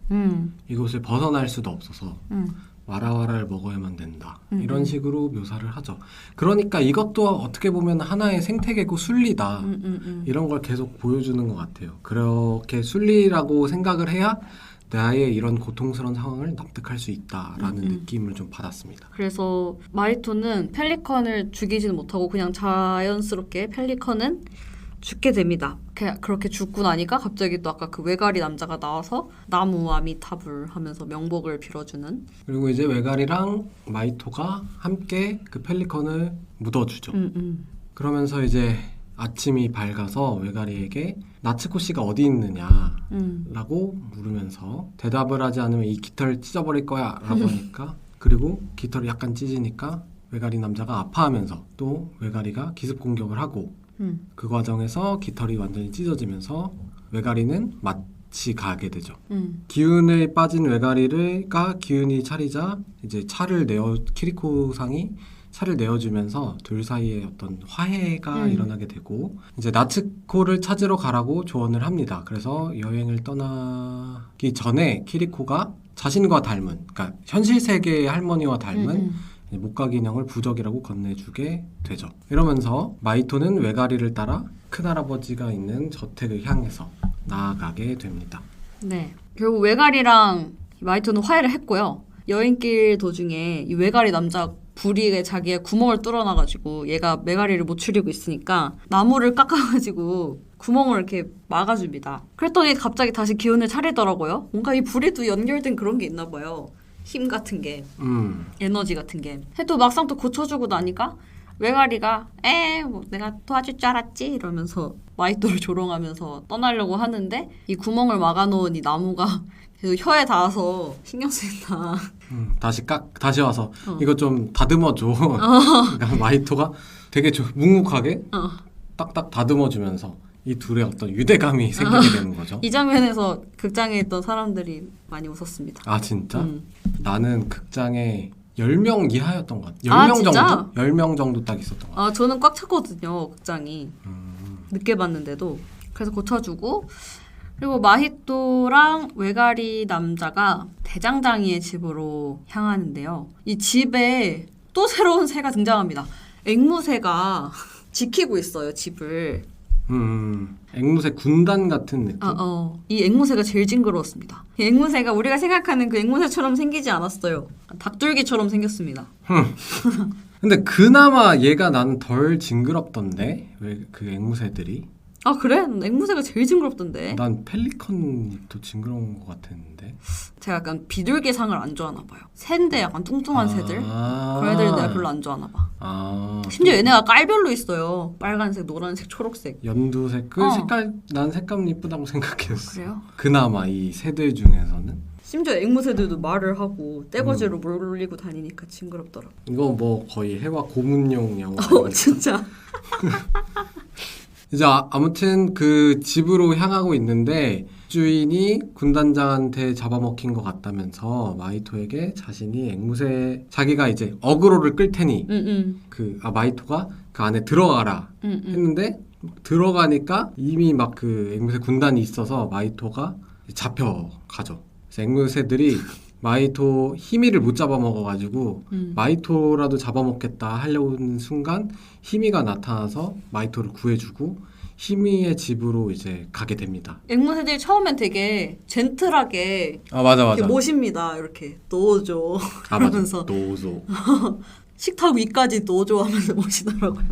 이곳을 벗어날 수도 없어서 와라와라를 먹어야만 된다. 이런 식으로 묘사를 하죠. 그러니까 이것도 어떻게 보면 하나의 생태계고 순리다. 이런 걸 계속 보여주는 것 같아요. 그렇게 순리라고 생각을 해야 나의 이런 고통스러운 상황을 납득할 수 있다라는 느낌을 좀 받았습니다. 그래서 마이토는 펠리컨을 죽이지는 못하고 그냥 자연스럽게 펠리컨은 죽게 됩니다. 그렇게 죽고 나니까 갑자기 또 아까 그 외가리 남자가 나와서 나무 아미타불 하면서 명복을 빌어주는. 그리고 이제 외가리랑 마이토가 함께 그 펠리컨을 묻어주죠. 그러면서 이제 아침이 밝아서 외가리에게 나츠코 씨가 어디 있느냐라고 물으면서 대답을 하지 않으면 이 깃털 찢어버릴 거야 라고 하니까 그리고 깃털이 약간 찢으니까 외가리 남자가 아파하면서 또 외가리가 기습 공격을 하고 그 과정에서 깃털이 완전히 찢어지면서 외가리는 마치 가게 되죠. 기운에 빠진 외가리가 기운이 차리자 이제 키리코 상이 차를 내어주면서 둘 사이에 어떤 화해가 일어나게 되고 이제 나츠코를 찾으러 가라고 조언을 합니다. 그래서 여행을 떠나기 전에 키리코가 자신과 닮은, 그러니까 현실 세계의 할머니와 닮은 목각 인형을 부적이라고 건네주게 되죠. 이러면서 마이토는 외가리를 따라 큰할아버지가 있는 저택을 향해서 나아가게 됩니다. 네. 결국 외가리랑 마이토는 화해를 했고요. 여행길 도중에 이 외가리 남자 불이에 자기의 구멍을 뚫어놔가지고 얘가 외가리를 못 추리고 있으니까 나무를 깎아가지고 구멍을 이렇게 막아줍니다. 그랬더니 갑자기 다시 기운을 차리더라고요. 뭔가 이 불에도 연결된 그런 게 있나 봐요. 힘 같은 게, 에너지 같은 게. 해도 막상 또 고쳐주고 나니까 외가리가 뭐 내가 도와줄 줄 알았지 이러면서 마이토를 조롱하면서 떠나려고 하는데 이 구멍을 막아놓은 이 나무가 계속 혀에 닿아서 신경 쓰인다. 다시 와서 이거 좀 다듬어줘. 그러니까 마이토가 되게 묵묵하게 딱딱 다듬어주면서 이 둘의 어떤 유대감이 생기게 되는 거죠. 이 장면에서 극장에 있던 사람들이 많이 웃었습니다. 아 진짜? 나는 극장에 10명 이하였던 것 같아요. 10명 정도? 10명 정도 딱 있었던 것 같아요. 저는 꽉 찼거든요, 극장이. 늦게 봤는데도. 그래서 고쳐주고 그리고 마히토랑 외가리 남자가 대장장이의 집으로 향하는데요. 이 집에 또 새로운 새가 등장합니다. 앵무새가 지키고 있어요, 집을. 앵무새 군단 같은 느낌? 이 앵무새가 제일 징그러웠습니다. 이 앵무새가 우리가 생각하는 그 앵무새처럼 생기지 않았어요. 닭줄기처럼 생겼습니다. 근데 그나마 얘가 나는 덜 징그럽던데? 왜 그 앵무새들이? 아 그래? 앵무새가 제일 징그럽던데. 난 펠리컨이 더 징그러운 것 같았는데. 제가 약간 비둘기상을 안 좋아하나 봐요. 새인데 약간 뚱뚱한 새들. 그런 애들 내가 별로 안 좋아하나 봐. 심지어 얘네가 깔별로 있어요. 빨간색, 노란색, 초록색. 연두색. 난 색감 이쁘다고 생각했어. 그래요? 그나마 이 새들 중에서는. 심지어 앵무새들도 말을 하고 떼거지로 몰리고 다니니까 징그럽더라고. 이거 뭐 거의 해와 고문용 영화. 진짜. 이제 아무튼 그 집으로 향하고 있는데 주인이 군단장한테 잡아먹힌 것 같다면서 마이토에게 자기가 이제 어그로를 끌 테니 마이토가 그 안에 들어가라 했는데 들어가니까 이미 막 그 앵무새 군단이 있어서 마이토가 잡혀가죠. 그래서 앵무새들이 마이토 히미를 못 잡아먹어가지고 마이토라도 잡아먹겠다 하려는 순간 히미가 나타나서 마이토를 구해주고 히미의 집으로 이제 가게 됩니다. 앵무새들이 처음엔 되게 젠틀하게 맞아 이렇게 모십니다. 이렇게 넣어줘 그러면서 넣어줘. 식탁 위까지 넣어줘 하면서 모시더라고요.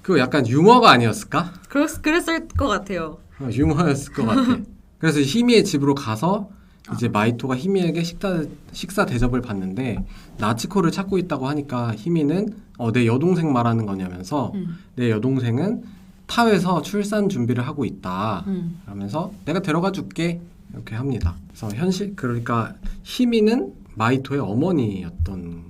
그거 약간 유머가 아니었을까? 그랬을 것 같아요. 유머였을 것 같아. 그래서 히미의 집으로 가서 이제 마이토가 히미에게 식사 대접을 받는데 나츠코를 찾고 있다고 하니까 히미는 내 여동생 말하는 거냐면서 내 여동생은 탑에서 출산 준비를 하고 있다 그러면서 내가 데려가 줄게 이렇게 합니다. 그래서 그러니까 히미는 마이토의 어머니였던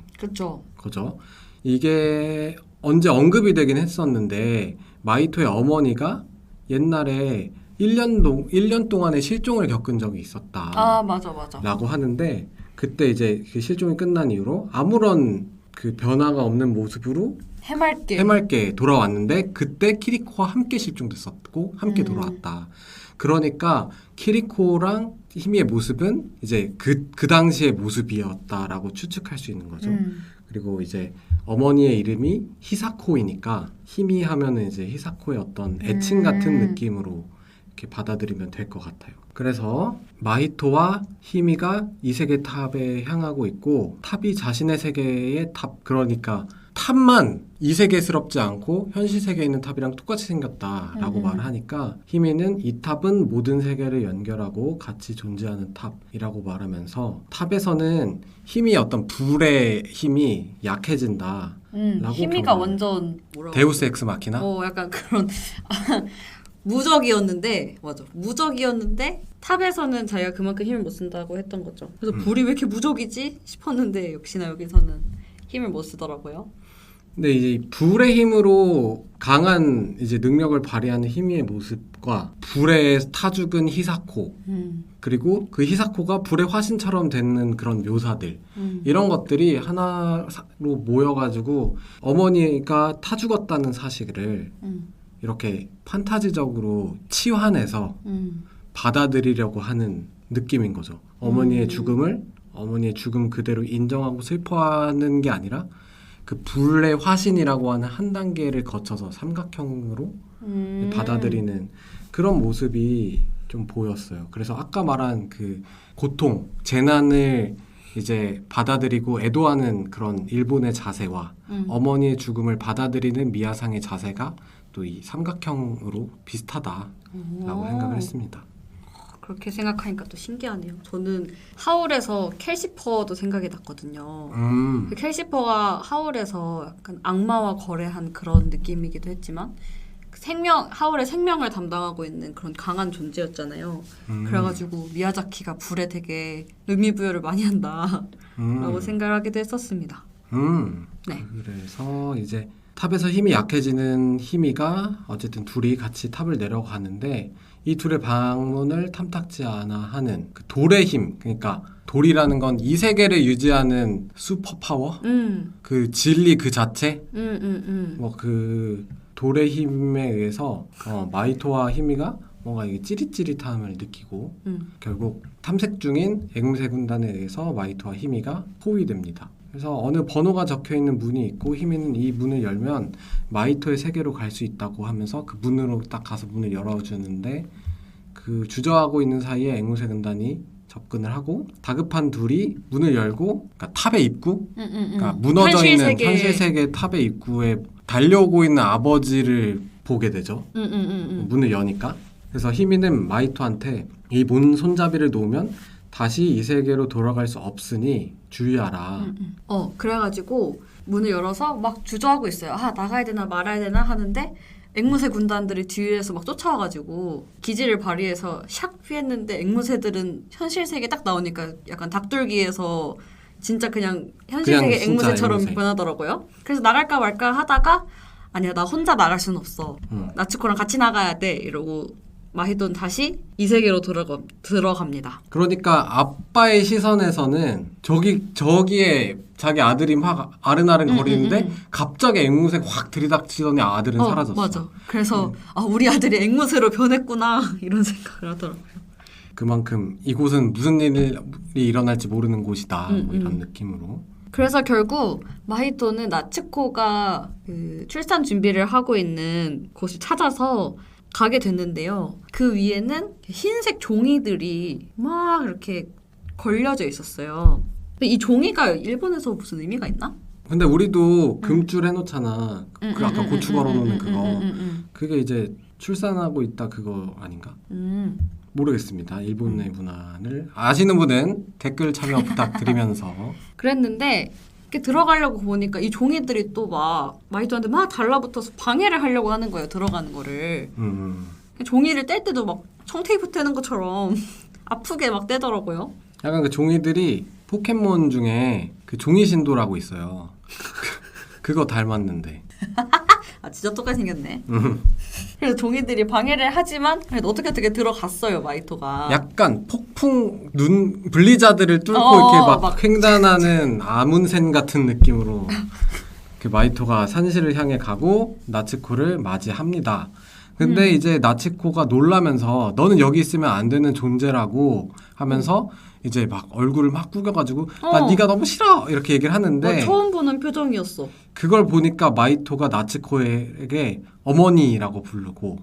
거죠. 이게 언제 언급이 되긴 했었는데 마이토의 어머니가 옛날에 1년 동안의 실종을 겪은 적이 있었다. 맞아. 라고 하는데 그때 이제 그 실종이 끝난 이후로 아무런 그 변화가 없는 모습으로 해맑게 돌아왔는데 그때 키리코와 함께 실종됐었고 함께 돌아왔다. 그러니까 키리코랑 히미의 모습은 이제 그 당시의 모습이었다라고 추측할 수 있는 거죠. 그리고 이제 어머니의 이름이 히사코이니까 히미 하면은 이제 히사코의 어떤 애칭 같은 느낌으로 이렇게 받아들이면 될 것 같아요. 그래서 마히토와 히미가 이 세계 탑에 향하고 있고 탑이 자신의 세계의 탑, 그러니까 탑만 이 세계스럽지 않고 현실 세계에 있는 탑이랑 똑같이 생겼다라고 말을 하니까 히미는 이 탑은 모든 세계를 연결하고 같이 존재하는 탑이라고 말하면서 탑에서는 힘이 어떤 불의 힘이 약해진다. 히미가 완전 데우스 엑스 마키나? 약간 그런 무적이었는데 탑에서는 자기가 그만큼 힘을 못 쓴다고 했던 거죠. 그래서 불이 왜 이렇게 무적이지 싶었는데 역시나 여기서는 힘을 못 쓰더라고요. 근데 이제 불의 힘으로 강한 이제 능력을 발휘하는 희미의 모습과 불에 타죽은 히사코 그리고 그 히사코가 불의 화신처럼 되는 그런 묘사들 이런 것들이 하나로 모여가지고 어머니가 타 죽었다는 사실을 이렇게 판타지적으로 치환해서 받아들이려고 하는 느낌인 거죠. 어머니의 죽음 그대로 인정하고 슬퍼하는 게 아니라 그 불의 화신이라고 하는 한 단계를 거쳐서 삼각형으로 받아들이는 그런 모습이 좀 보였어요. 그래서 아까 말한 그 고통, 재난을 이제 받아들이고 애도하는 그런 일본의 자세와 어머니의 죽음을 받아들이는 미야상의 자세가 또 이 삼각형으로 비슷하다라고 생각을 했습니다. 그렇게 생각하니까 또 신기하네요. 저는 하울에서 캘시퍼도 생각이 났거든요. 그 캘시퍼가 하울에서 약간 악마와 거래한 그런 느낌이기도 했지만 하울의 생명을 담당하고 있는 그런 강한 존재였잖아요. 그래가지고 미야자키가 불에 되게 의미부여를 많이 한다라고 생각을 하기도 했었습니다. 네. 그래서 이제 탑에서 힘이 약해지는 희미가 어쨌든 둘이 같이 탑을 내려가는데 이 둘의 방문을 탐탁지 않아 하는 그 돌의 힘, 그러니까 돌이라는 건 이 세계를 유지하는 슈퍼 파워, 그 진리 그 자체, 뭐 그 돌의 힘에 의해서 마이토와 희미가 뭔가 이게 찌릿찌릿함을 느끼고 결국 탐색 중인 앵무새 군단에 의해서 마이토와 희미가 포위됩니다. 그래서 어느 번호가 적혀있는 문이 있고 희미는 이 문을 열면 마이토의 세계로 갈 수 있다고 하면서 그 문으로 딱 가서 문을 열어주는데 그 주저하고 있는 사이에 앵무새 군단이 접근을 하고 다급한 둘이 문을 열고 그러니까 탑의 입구 그러니까 무너져 있는 현실 세계 탑의 입구에 달려오고 있는 아버지를 보게 되죠. 문을 여니까. 그래서 희미는 마이토한테 이 문 손잡이를 놓으면 다시 이 세계로 돌아갈 수 없으니 주의하라. 그래가지고 문을 열어서 막 주저하고 있어요. 나가야 되나 말아야 되나 하는데 앵무새 군단들이 뒤에서 막 쫓아와가지고 기지를 발휘해서 샥 피했는데 앵무새들은 현실 세계 딱 나오니까 약간 닭돌기에서 진짜 그냥 현실 세계 앵무새처럼 앵무새. 변하더라고요. 그래서 나갈까 말까 하다가 아니야 나 혼자 나갈 순 없어. 나츠코랑 같이 나가야 돼 이러고 마히돈 다시 이 세계로 들어갑니다. 그러니까 아빠의 시선에서는 저기에 자기 아들이 막 아른아른 거리는데 갑자기 앵무새 확 들이닥치더니 아들은 사라졌어. 맞아. 그래서 우리 아들이 앵무새로 변했구나 이런 생각을 하더라고요. 그만큼 이곳은 무슨 일이 일어날지 모르는 곳이다. 뭐 이런 느낌으로. 그래서 결국 마히토는 나츠코가 그 출산 준비를 하고 있는 곳을 찾아서 가게 됐는데요. 그 위에는 흰색 종이들이 막 이렇게 걸려져 있었어요. 근데 이 종이가 일본에서 무슨 의미가 있나? 근데 우리도 금줄 해놓잖아. 그 아까 고추 걸어놓는 그거. 그게 이제 출산하고 있다 그거 아닌가? 모르겠습니다. 일본의 문화를 아시는 분은 댓글 참여 부탁드리면서 그랬는데 이렇게 들어가려고 보니까 이 종이들이 또 막 마이토한테 막 달라붙어서 방해를 하려고 하는 거예요. 들어가는 거를. 종이를 뗄 때도 막 청테이프 떼는 것처럼 아프게 막 떼더라고요. 약간 그 종이들이 포켓몬 중에 그 종이 신도라고 있어요. 그거 닮았는데. 진짜 똑같이 생겼네. 그래서 종이들이 방해를 하지만 그래도 어떻게 들어갔어요 마이토가. 약간 폭풍 블리자드를 뚫고 이렇게 막 횡단하는 아문센 같은 느낌으로 그 마이토가 산실을 향해 가고 나츠코를 맞이합니다. 근데 이제 나츠코가 놀라면서 너는 여기 있으면 안 되는 존재라고 하면서 이제 막 얼굴을 막 구겨가지고 나 네가 너무 싫어 이렇게 얘기를 하는데 처음 보는 표정이었어. 그걸 보니까 마이토가 나츠코에게 어머니라고 부르고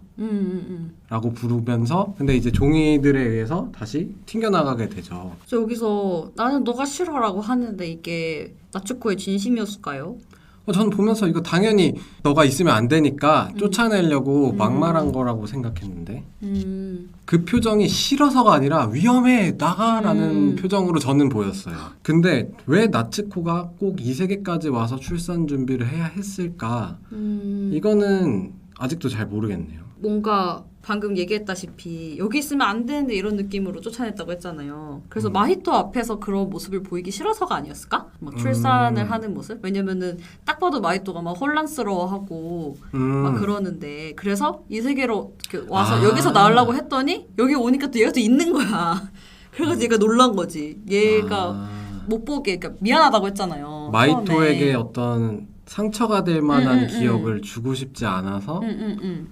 라고 부르면서 근데 이제 종이들에 의해서 다시 튕겨나가게 되죠. 여기서 나는 너가 싫어라고 하는데 이게 나츠코의 진심이었을까요? 저는 보면서 이거 당연히 너가 있으면 안 되니까 쫓아내려고 막말한 거라고 생각했는데 그 표정이 싫어서가 아니라 위험해 나가라는 표정으로 저는 보였어요. 근데 왜 나츠코가 꼭 이 세계까지 와서 출산 준비를 해야 했을까? 이거는 아직도 잘 모르겠네요. 뭔가 방금 얘기했다시피 여기 있으면 안 되는데 이런 느낌으로 쫓아냈다고 했잖아요. 그래서 마히토 앞에서 그런 모습을 보이기 싫어서가 아니었을까? 막 출산을 하는 모습? 왜냐면은 딱 봐도 마히토가 막 혼란스러워하고 막 그러는데 그래서 이 세계로 이렇게 와서 여기서 나으려고 했더니 여기 오니까 또 얘가 또 있는 거야. 그래가지고 얘가 놀란 거지. 얘가 못 보게 그러니까 미안하다고 했잖아요. 마히토에게 처음에. 어떤 상처가 될 만한 기억을 주고 싶지 않아서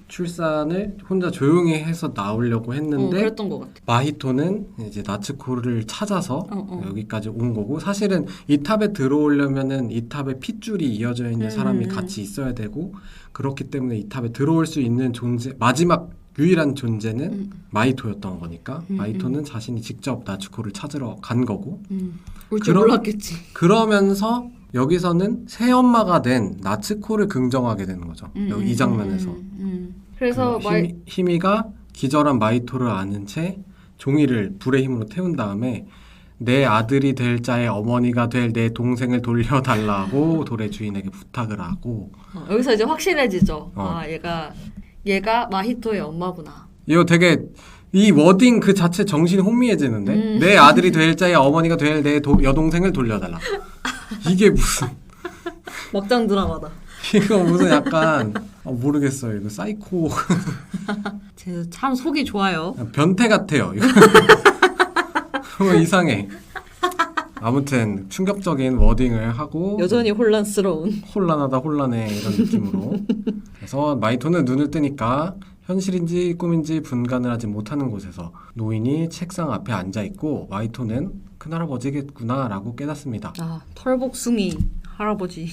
출산을 혼자 조용히 해서 나오려고 했는데 그랬던 것 같아. 마히토는 이제 나츠코를 찾아서 여기까지 온 거고 사실은 이 탑에 들어오려면은 이 탑에 핏줄이 이어져 있는 사람이 같이 있어야 되고 그렇기 때문에 이 탑에 들어올 수 있는 존재 마지막 유일한 존재는 마히토였던 거니까 마히토는 자신이 직접 나츠코를 찾으러 간 거고 올 줄 몰랐겠지. 그러면서 여기서는 새엄마가 된 나츠코를 긍정하게 되는 거죠. 여기 이 장면에서. 그래서 히미가 기절한 마히토를 아는 채 종이를 불의 힘으로 태운 다음에 내 아들이 될 자의 어머니가 될 내 동생을 돌려달라고 돌의 주인에게 부탁을 하고 여기서 이제 확실해지죠. 아 얘가 마히토의 엄마구나. 이거 되게 이 워딩 그 자체 정신이 혼미해지는데 내 아들이 될 자의 어머니가 될 내 여동생을 돌려달라. 이게 무슨 막장 드라마다. 이거 무슨 약간 모르겠어요. 이거 사이코 참 속이 좋아요. 변태 같아요. 이거 이상해. 아무튼 충격적인 워딩을 하고 여전히 혼란스러운. 혼란하다 혼란해 이런 느낌으로 그래서 마히토는 눈을 뜨니까 현실인지 꿈인지 분간을 하지 못하는 곳에서 노인이 책상 앞에 앉아있고 마히토는 큰할아버지겠구나 라고 깨닫습니다. 아 털복숭이 할아버지.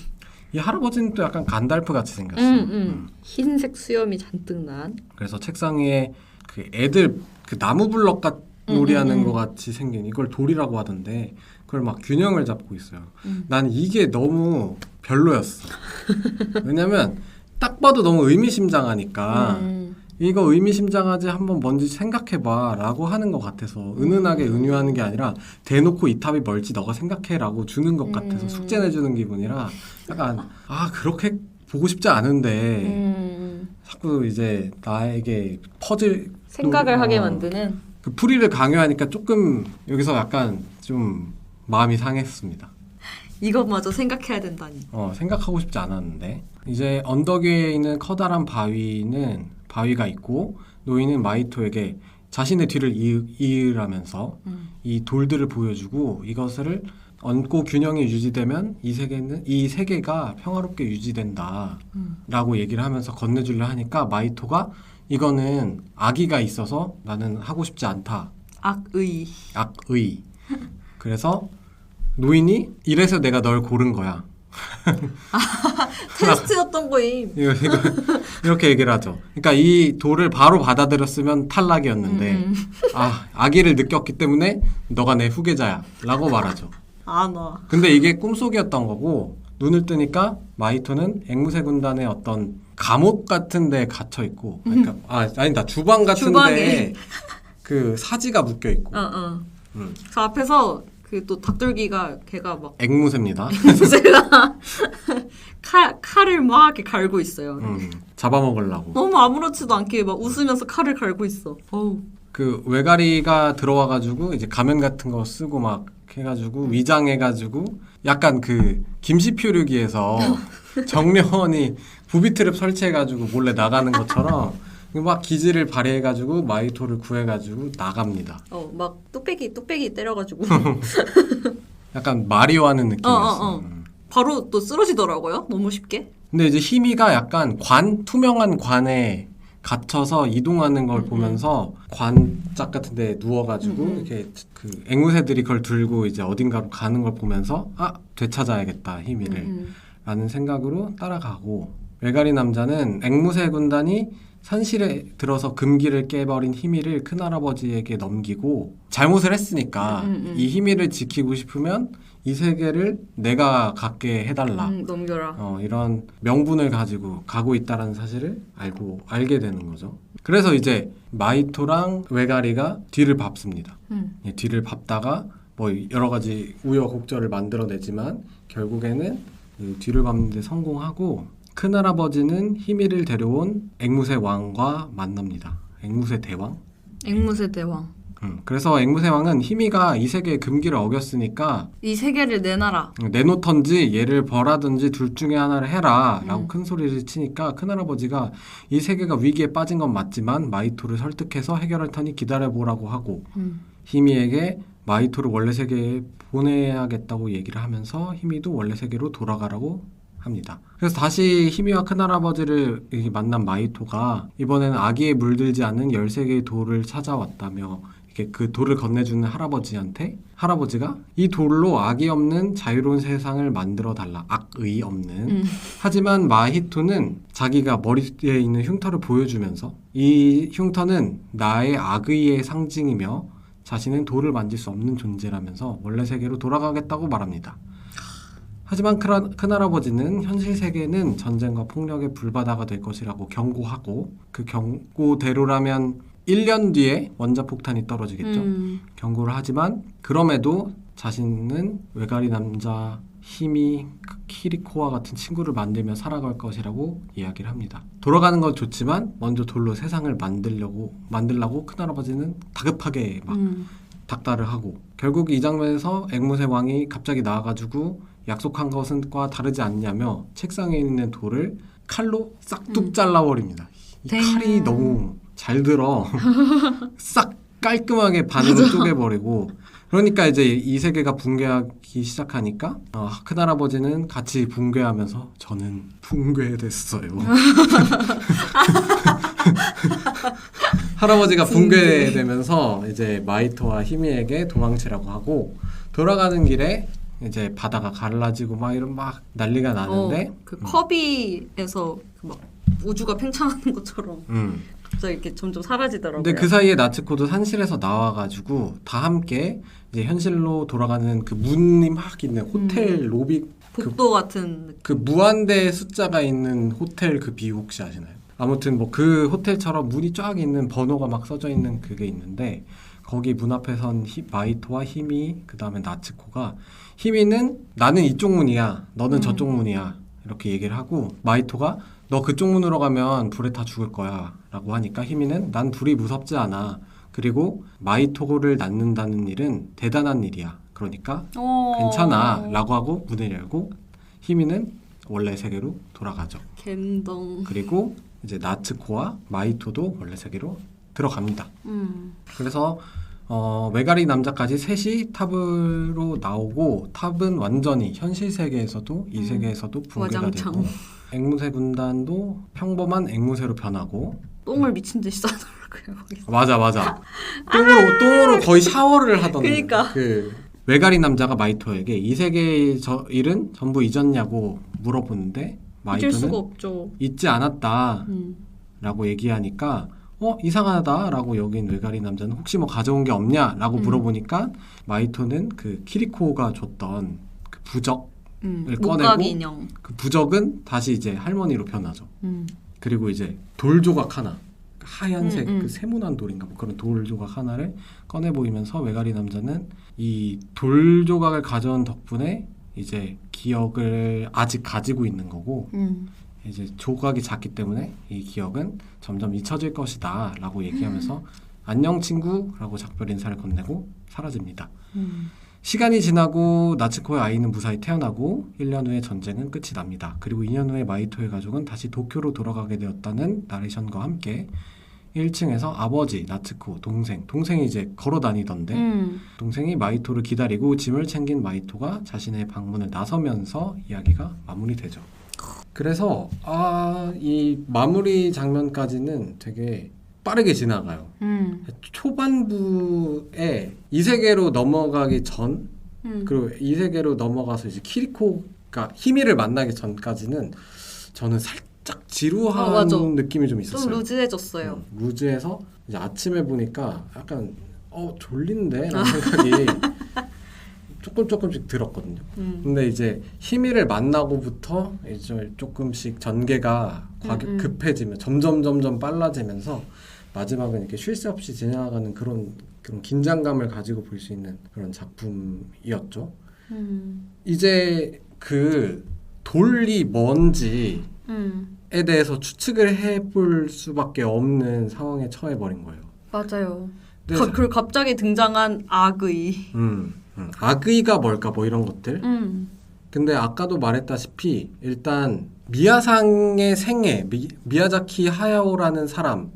이 할아버지는 또 약간 간달프 같이 생겼어요. 흰색 수염이 잔뜩 난. 그래서 책상 위에 그 애들 그 나무 블럭 놀이하는 것 같이 생긴 이걸 돌이라고 하던데 그걸 막 균형을 잡고 있어요. 난 이게 너무 별로였어. 왜냐면 딱 봐도 너무 의미심장하니까 이거 의미심장하지 한번 뭔지 생각해봐 라고 하는 것 같아서 은은하게 은유하는 게 아니라 대놓고 이 탑이 뭘지 너가 생각해 라고 주는 것 같아서 숙제 내주는 기분이라 약간 그렇게 보고 싶지 않은데 자꾸 이제 나에게 퍼즐 생각을 하게 만드는 그 풀이를 강요하니까 조금 여기서 약간 좀 마음이 상했습니다. 이것마저 생각해야 된다니. 생각하고 싶지 않았는데 이제 언덕 위에 있는 커다란 바위가 있고 노인은 마히토에게 자신의 뒤를 이으라면서 이 돌들을 보여주고 이것을 얹고 균형이 유지되면 이 세계가 평화롭게 유지된다 라고 얘기를 하면서 건네주려 하니까 마히토가 이거는 악의가 있어서 나는 하고 싶지 않다. 악의. 그래서 노인이 이래서 내가 널 고른 거야. 테스트였던 거임. 이렇게 얘기를 하죠. 그러니까 이 돌을 바로 받아들였으면 탈락이었는데 악의를 느꼈기 때문에 너가 내 후계자야 라고 말하죠. 근데 이게 꿈속이었던 거고 눈을 뜨니까 마히토는 앵무새 군단의 어떤 감옥 같은 데에 갇혀 있고 그러니까 아니다 주방 같은 데에 그 사지가 묶여 있고 그 앞에서 그 또 닭돌기가 걔가 막 앵무새입니다. 앵무새가 칼을 막 이렇게 갈고 있어요. 잡아먹으려고. 너무 아무렇지도 않게 막 웃으면서 칼을 갈고 있어. 어우. 그 외가리가 들어와가지고 이제 가면 같은 거 쓰고 막 해가지고 위장해가지고 약간 그 김시표류기에서 정련이 부비트랩 설치해가지고 몰래 나가는 것처럼 막 기지를 발휘해가지고 마히토를 구해가지고 나갑니다. 막 뚝배기 때려가지고 약간 마리오 하는 느낌이었어. 바로 또 쓰러지더라고요. 너무 쉽게. 근데 이제 히미가 약간 투명한 관에 갇혀서 이동하는 걸 보면서 관짝 같은 데 누워가지고 이렇게 그 앵무새들이 그걸 들고 이제 어딘가로 가는 걸 보면서 되찾아야겠다 히미를 라는 생각으로 따라가고 외가리 남자는 앵무새 군단이 산실에 들어서 금기를 깨버린 히미를 큰할아버지에게 넘기고 잘못을 했으니까 이 히미를 지키고 싶으면 이 세계를 내가 갖게 해달라. 넘겨라. 이런 명분을 가지고 가고 있다는 사실을 알게 되는 거죠. 그래서 이제 마히토랑 외가리가 뒤를 밟습니다. 뒤를 밟다가 뭐 여러 가지 우여곡절을 만들어내지만 결국에는 뒤를 밟는 데 성공하고 큰할아버지는 희미를 데려온 앵무새 왕과 만납니다. 앵무새 대왕? 앵무새 대왕. 그래서 앵무새 왕은 희미가 이 세계의 금기를 어겼으니까 이 세계를 내놔라. 내놓던지 얘를 벌하든지 둘 중에 하나를 해라 라고 큰 소리를 치니까 큰할아버지가 이 세계가 위기에 빠진 건 맞지만 마이토를 설득해서 해결할 테니 기다려보라고 하고 희미에게 마이토를 원래 세계에 보내야겠다고 얘기를 하면서 희미도 원래 세계로 돌아가라고 합니다. 그래서 다시 희미와 큰할아버지를 이렇게 만난 마이토가 이번에는 아기에 물들지 않는 13개의 돌을 찾아왔다며 이렇게 그 돌을 건네주는 할아버지한테 할아버지가 이 돌로 악이 없는 자유로운 세상을 만들어 달라. 악의 없는. 하지만 마히토는 자기가 머리에 있는 흉터를 보여주면서 이 흉터는 나의 악의의 상징이며 자신은 돌을 만질 수 없는 존재라면서 원래 세계로 돌아가겠다고 말합니다. 하지만 큰할아버지는 현실 세계는 전쟁과 폭력의 불바다가 될 것이라고 경고하고 그 경고대로라면 1년 뒤에 원자폭탄이 떨어지겠죠. 경고를 하지만 그럼에도 자신은 외가리 남자 희미, 키리코와 같은 친구를 만들며 살아갈 것이라고 이야기를 합니다. 돌아가는 건 좋지만 먼저 돌로 세상을 만들려고 큰할아버지는 다급하게 막 닥달을 하고 결국 이 장면에서 앵무새 왕이 갑자기 나와가지고 약속한 것과 다르지 않냐며 책상에 있는 돌을 칼로 싹둑 잘라버립니다. 이 칼이 너무 잘 들어 싹 깔끔하게 반으로 쪼개버리고 그러니까 이제 이 세계가 붕괴하기 시작하니까 큰할아버지는 같이 붕괴하면서 저는 붕괴됐어요. 할아버지가 붕괴되면서 이제 마이토와 희미에게 도망치라고 하고 돌아가는 길에 이제 바다가 갈라지고 막 난리가 나는데 그 커비에서 막 우주가 팽창하는 것처럼 갑자기 이렇게 점점 사라지더라고요. 근데 그 사이에 나츠코도 산실에서 나와가지고 다 함께 이제 현실로 돌아가는 그 문이 막 있는 호텔 로비 복도 같은 그 무한대 숫자가 있는 호텔 그 비유 혹시 아시나요? 아무튼 뭐 그 호텔처럼 문이 쫙 있는 번호가 막 써져 있는 그게 있는데 거기 문 앞에 선 마이토와 희미 그 다음에 나츠코가 희미는 나는 이쪽 문이야 너는 저쪽 문이야 이렇게 얘기를 하고 마이토가 너 그쪽 문으로 가면 불에 타 죽을 거야 라고 하니까 희미는 난 불이 무섭지 않아 그리고 마이토를 낳는다는 일은 대단한 일이야 그러니까 괜찮아 라고 하고 문을 열고 희미는 원래 세계로 돌아가죠. 갬동. 그리고 이제 나츠코와 마이토도 원래 세계로 들어갑니다. 그래서 외가리 남자까지 셋이 탑으로 나오고 탑은 완전히 현실 세계에서도 이 세계에서도 붕괴가 와장창. 되고 앵무새 군단도 평범한 앵무새로 변하고 똥을 미친 듯이 싸더라고요. 맞아 똥으로 거의 샤워를 하던 그러니까. 그 외가리 남자가 마이토에게 이 세계의 일은 전부 잊었냐고 물어보는데 잊을 수가 마이토는 없죠. 잊지 않았다 라고 얘기하니까 이상하다 라고 여긴 외가리 남자는 혹시 뭐 가져온 게 없냐 라고 물어보니까 마이토는 그 키리코가 줬던 그 부적을 꺼내고 인형. 그 부적은 다시 이제 할머니로 변하죠. 그리고 이제 돌 조각 하나 하얀색 그 세모난 돌인가 뭐 그런 돌 조각 하나를 꺼내 보이면서 외가리 남자는 이 돌 조각을 가져온 덕분에 이제 기억을 아직 가지고 있는 거고 이제 조각이 작기 때문에 이 기억은 점점 잊혀질 것이다 라고 얘기하면서 안녕 친구 라고 작별 인사를 건네고 사라집니다. 시간이 지나고 나츠코의 아이는 무사히 태어나고 1년 후에 전쟁은 끝이 납니다. 그리고 2년 후에 마이토의 가족은 다시 도쿄로 돌아가게 되었다는 나레이션과 함께 1층에서 아버지, 나츠코, 동생이 이제 걸어 다니던데 동생이 마이토를 기다리고 짐을 챙긴 마이토가 자신의 방문을 나서면서 이야기가 마무리되죠. 그래서 이 마무리 장면까지는 되게 빠르게 지나가요. 초반부에 이 세계로 넘어가기 전 그리고 이 세계로 넘어가서 이제 키리코가 희미를 만나기 전까지는 저는 살짝 지루한 느낌이 좀 있었어요. 좀 루즈해졌어요. 루즈해서 이제 아침에 보니까 약간 졸린데? 라는 생각이 조금씩 들었거든요. 근데 이제 희미를 만나고부터 이제 조금씩 전개가 급해지면 점점 빨라지면서 마지막은 이렇게 쉴 새 없이 지나가는 그런 긴장감을 가지고 볼 수 있는 그런 작품이었죠. 이제 그 돌이 뭔지 대해서 추측을 해볼 수밖에 없는 상황에 처해버린 거예요. 맞아요. 근데 그리고 갑자기 등장한 악의. 악의가 뭘까 뭐 이런 것들. 근데 아까도 말했다시피 일단 미야상의 생애, 미야자키 하야오라는 사람의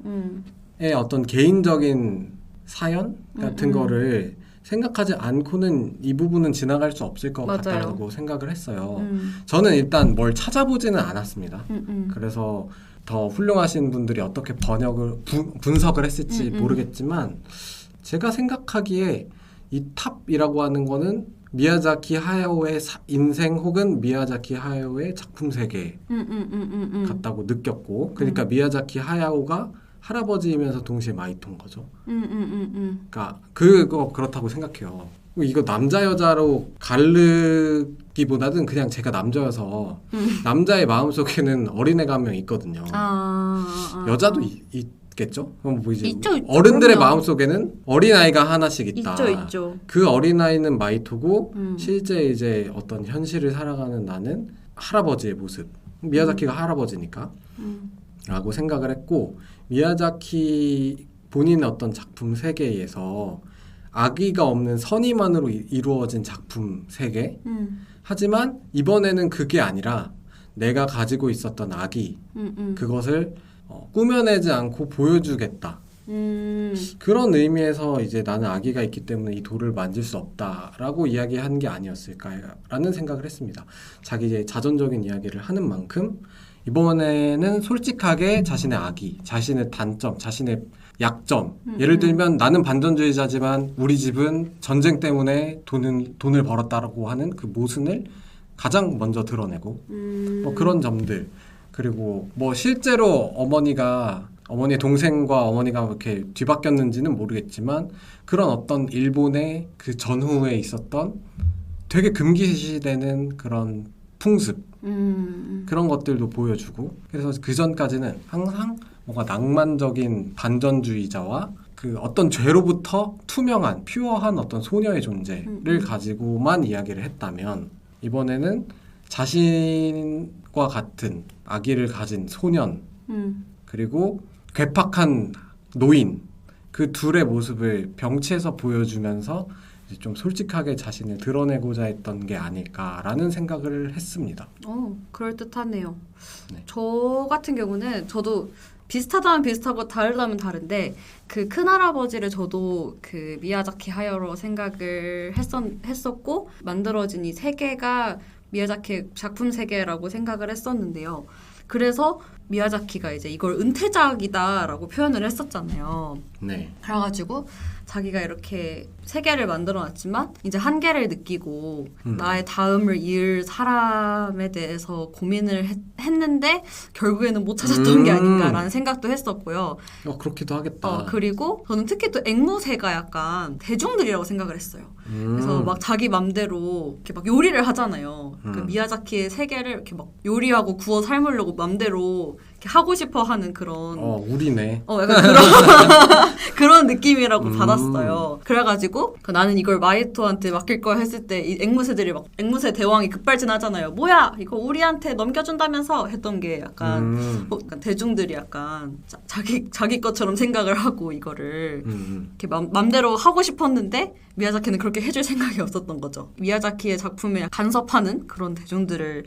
어떤 개인적인 사연 같은 거를 생각하지 않고는 이 부분은 지나갈 수 없을 것 맞아요. 같다고 생각을 했어요. 저는 일단 뭘 찾아보지는 않았습니다. 그래서 더 훌륭하신 분들이 어떻게 분석을 했을지 모르겠지만 제가 생각하기에 이 탑이라고 하는 거는 미야자키 하야오의 인생 혹은 미야자키 하야오의 작품 세계 같다고 느꼈고 그러니까 미야자키 하야오가 할아버지이면서 동시에 마이토인 거죠. 그러니까 그렇다고 생각해요. 이거 남자 여자로 가르기보다는 그냥 제가 남자여서 남자의 마음속에는 어린애가 한 명 있거든요. 여자도 있겠죠? 그럼 뭐 이제 있죠. 어른들의 그럼요. 마음속에는 어린아이가 하나씩 있다. 있죠. 그 어린아이는 마이토고 실제 이제 어떤 현실을 살아가는 나는 할아버지의 모습. 미야자키가 할아버지니까 라고 생각을 했고 미야자키 본인의 어떤 작품 세계에서 악의가 없는 선의만으로 이루어진 작품 세계. 하지만 이번에는 그게 아니라 내가 가지고 있었던 악의 그것을 꾸며내지 않고 보여주겠다. 그런 의미에서 이제 나는 악의가 있기 때문에 이 돌을 만질 수 없다라고 이야기한 게 아니었을까라는 생각을 했습니다. 자기 이제 자전적인 이야기를 하는 만큼 이번에는 솔직하게 자신의 악의, 자신의 단점, 자신의 약점. 예를 들면 나는 반전주의자지만 우리 집은 전쟁 때문에 돈을 벌었다라고 하는 그 모순을 가장 먼저 드러내고 뭐 그런 점들. 그리고 뭐 실제로 어머니의 동생과 어머니가 이렇게 뒤바뀌었는지는 모르겠지만 그런 어떤 일본의 그 전후에 있었던 되게 금기시되는 그런 풍습 그런 것들도 보여주고 그래서 그 전까지는 항상 뭔가 낭만적인 반전주의자와 그 어떤 죄로부터 투명한 퓨어한 어떤 소녀의 존재를 가지고만 이야기를 했다면 이번에는 자신과 같은 아기를 가진 소년 그리고 괴팍한 노인 그 둘의 모습을 병치해서 보여주면서 이제 좀 솔직하게 자신을 드러내고자 했던 게 아닐까라는 생각을 했습니다. 그럴듯하네요. 네. 저 같은 경우는 저도 비슷하다면 비슷하고 다르다면 다른데 그 큰할아버지를 저도 그 미야자키 하야오로 생각을 했었고 만들어진 이 세계가 미야자키 작품 세계라고 생각을 했었는데요. 그래서 미야자키가 이제 이걸 은퇴작이다라고 표현을 했었잖아요. 네. 그래가지고 자기가 이렇게 세계를 만들어놨지만 이제 한계를 느끼고 나의 다음을 이을 사람에 대해서 고민을 했는데 결국에는 못 찾았던 게 아닌가라는 생각도 했었고요. 그렇기도 하겠다. 그리고 저는 특히 또 앵무새가 약간 대중들이라고 생각을 했어요. 그래서 막 자기 맘대로 이렇게 막 요리를 하잖아요. 그 미야자키의 세계를 이렇게 막 요리하고 구워 삶으려고 맘대로 이렇게 하고 싶어 하는 그런 우리네. 약간 그런 그런 느낌이라고 받았어요. 그래가지고 나는 이걸 마이토한테 맡길 거야 했을 때 이 앵무새들이 막 앵무새 대왕이 급발진하잖아요. 뭐야 이거 우리한테 넘겨준다면서 했던 게 약간, 약간 대중들이 약간 자기 것처럼 생각을 하고 이거를 이렇게 맘대로 하고 싶었는데 미야자키는 그렇게 해줄 생각이 없었던 거죠. 미야자키의 작품에 간섭하는 그런 대중들을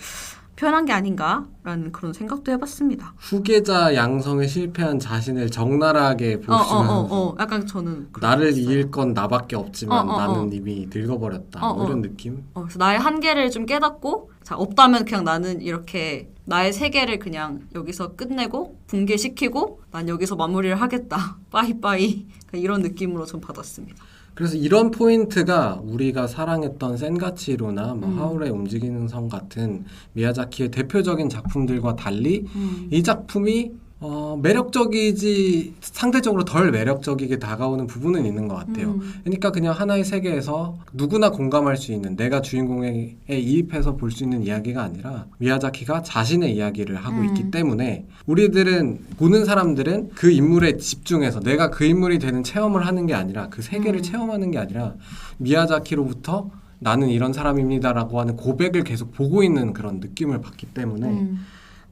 표현한 게 아닌가라는 그런 생각도 해봤습니다. 후계자 양성에 실패한 자신을 적나라하게 보시면서 약간 저는 나를 이길 건 나밖에 없지만 나는 이미 늙어버렸다 뭐 이런 느낌? 그래서 나의 한계를 좀 깨닫고 자 없다면 그냥 나는 이렇게 나의 세계를 그냥 여기서 끝내고 붕괴시키고 난 여기서 마무리를 하겠다. 빠이빠이 이런 느낌으로 좀 받았습니다. 그래서 이런 포인트가 우리가 사랑했던 센가치로나 뭐 하울의 움직이는 성 같은 미야자키의 대표적인 작품들과 달리 이 작품이 매력적이지 상대적으로 덜 매력적이게 다가오는 부분은 있는 것 같아요. 그러니까 그냥 하나의 세계에서 누구나 공감할 수 있는 내가 주인공에 이입해서 볼 수 있는 이야기가 아니라 미야자키가 자신의 이야기를 하고 있기 때문에 우리들은 보는 사람들은 그 인물에 집중해서 내가 그 인물이 되는 체험을 하는 게 아니라 그 세계를 체험하는 게 아니라 미야자키로부터 나는 이런 사람입니다라고 하는 고백을 계속 보고 있는 그런 느낌을 받기 때문에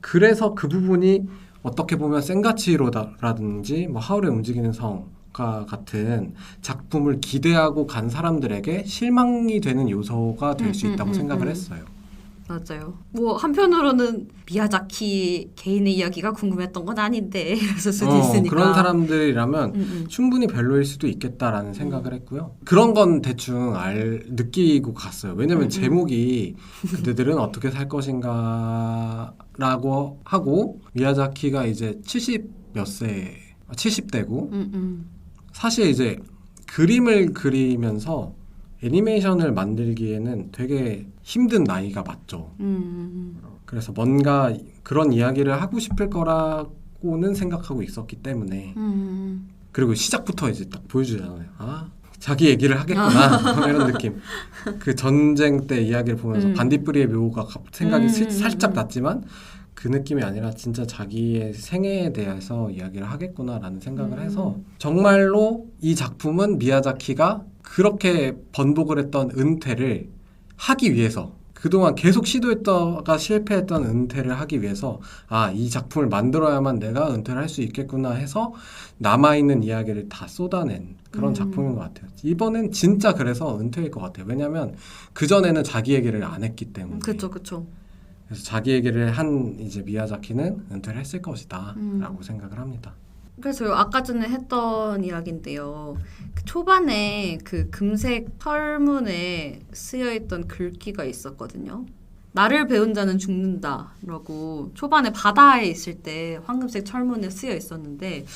그래서 그 부분이 어떻게 보면 센가치히로라든지 뭐 하울의 움직이는 성과 같은 작품을 기대하고 간 사람들에게 실망이 되는 요소가 될 수 있다고 생각을 했어요. 맞아요. 뭐 한편으로는 미야자키 개인의 이야기가 궁금했던 건 아닌데 이랬을 수도 있으니까. 그런 사람들이라면 충분히 별로일 수도 있겠다라는 생각을 했고요. 그런 건 대충 느끼고 갔어요. 왜냐면 제목이 그대들은 어떻게 살 것인가라고 하고 미야자키가 이제 70대고 사실 이제 그림을 그리면서 애니메이션을 만들기에는 되게 힘든 나이가 맞죠. 그래서 뭔가 그런 이야기를 하고 싶을 거라고는 생각하고 있었기 때문에 그리고 시작부터 이제 딱 보여주잖아요. 아, 자기 얘기를 하겠구나. 이런 느낌. 그 전쟁 때 이야기를 보면서 반딧불이의 묘가 생각이 살짝 났지만 그 느낌이 아니라 진짜 자기의 생애에 대해서 이야기를 하겠구나라는 생각을 해서 정말로 이 작품은 미야자키가 그렇게 번복을 했던 은퇴를 하기 위해서 그동안 계속 시도했다가 실패했던 은퇴를 하기 위해서 아, 이 작품을 만들어야만 내가 은퇴를 할 수 있겠구나 해서 남아있는 이야기를 다 쏟아낸 그런 작품인 것 같아요. 이번엔 진짜 그래서 은퇴일 것 같아요. 왜냐하면 그전에는 자기 얘기를 안 했기 때문에. 그렇죠. 그래서 자기 얘기를 한 이제 미야자키는 은퇴를 했을 것이다 라고 생각을 합니다. 그래서 아까 전에 했던 이야기인데요. 그 초반에 그 금색 철문에 쓰여있던 글귀가 있었거든요. 나를 배운 자는 죽는다라고 초반에 바다에 있을 때 황금색 철문에 쓰여 있었는데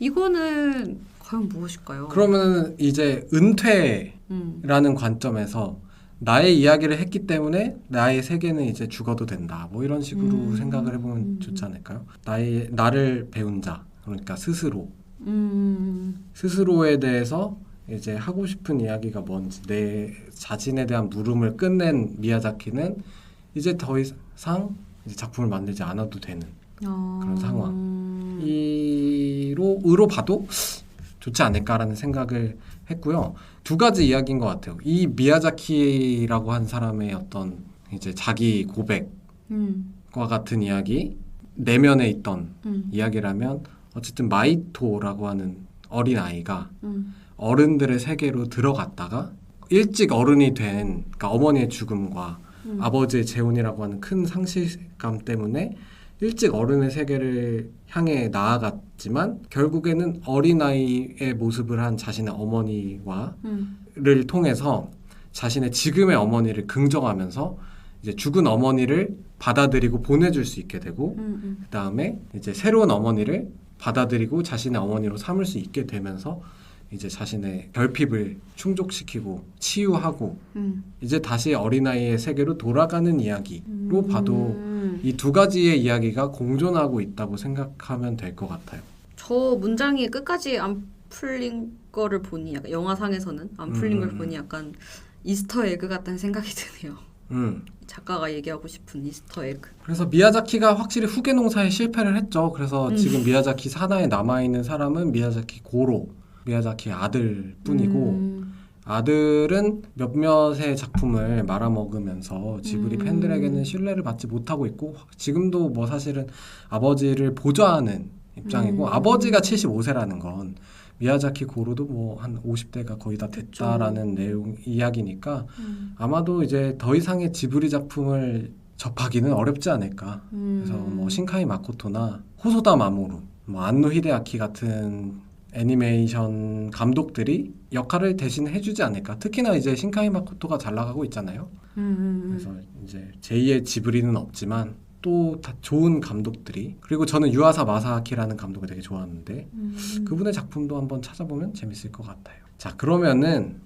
이거는 과연 무엇일까요? 그러면 이제 은퇴라는 관점에서 나의 이야기를 했기 때문에 나의 세계는 이제 죽어도 된다. 뭐 이런 식으로 생각을 해보면 좋지 않을까요? 나를 배운 자, 그러니까 스스로에 대해서 이제 하고 싶은 이야기가 뭔지 내 자신에 대한 물음을 끝낸 미야자키는 이제 더 이상 이제 작품을 만들지 않아도 되는 그런 상황으로 봐도 좋지 않을까라는 생각을 했고요. 두 가지 이야기인 것 같아요. 이 미야자키라고 한 사람의 어떤 이제 자기 고백과 같은 이야기, 내면에 있던 이야기라면 어쨌든 마이토라고 하는 어린아이가 어른들의 세계로 들어갔다가 일찍 어른이 된, 그러니까 어머니의 죽음과 아버지의 재혼이라고 하는 큰 상실감 때문에 일찍 어른의 세계를 향해 나아갔지만 결국에는 어린아이의 모습을 한 자신의 어머니를 통해서 자신의 지금의 어머니를 긍정하면서 이제 죽은 어머니를 받아들이고 보내줄 수 있게 되고 그 다음에 이제 새로운 어머니를 받아들이고 자신의 어머니로 삼을 수 있게 되면서 이제 자신의 결핍을 충족시키고 치유하고 이제 다시 어린아이의 세계로 돌아가는 이야기로 봐도 이 두 가지의 이야기가 공존하고 있다고 생각하면 될 것 같아요. 저 문장이 끝까지 안 풀린 거를 보니 약간 영화상에서는 안 풀린 걸 보니 약간 이스터 에그 같다는 생각이 드네요. 작가가 얘기하고 싶은 이스터 에그. 그래서 미야자키가 확실히 후계 농사에 실패를 했죠. 그래서 지금 미야자키 산하에 남아있는 사람은 미야자키 고로, 미야자키의 아들뿐이고 아들은 몇몇의 작품을 말아먹으면서 지브리 팬들에게는 신뢰를 받지 못하고 있고 지금도 뭐 사실은 아버지를 보좌하는 입장이고 아버지가 75세라는 건 미야자키 고로도 뭐 한 50대가 거의 다 됐다라는 내용 이야기니까 아마도 이제 더 이상의 지브리 작품을 접하기는 어렵지 않을까. 그래서 뭐 신카이 마코토나 호소다 마모루, 뭐 안노 히데아키 같은 애니메이션 감독들이 역할을 대신 해주지 않을까. 특히나 이제 신카이 마코토가 잘 나가고 있잖아요. 그래서 이제 제2의 지브리는 없지만 또 다 좋은 감독들이, 그리고 저는 유아사 마사아키라는 감독을 되게 좋아하는데 그분의 작품도 한번 찾아보면 재밌을 것 같아요. 자, 그러면은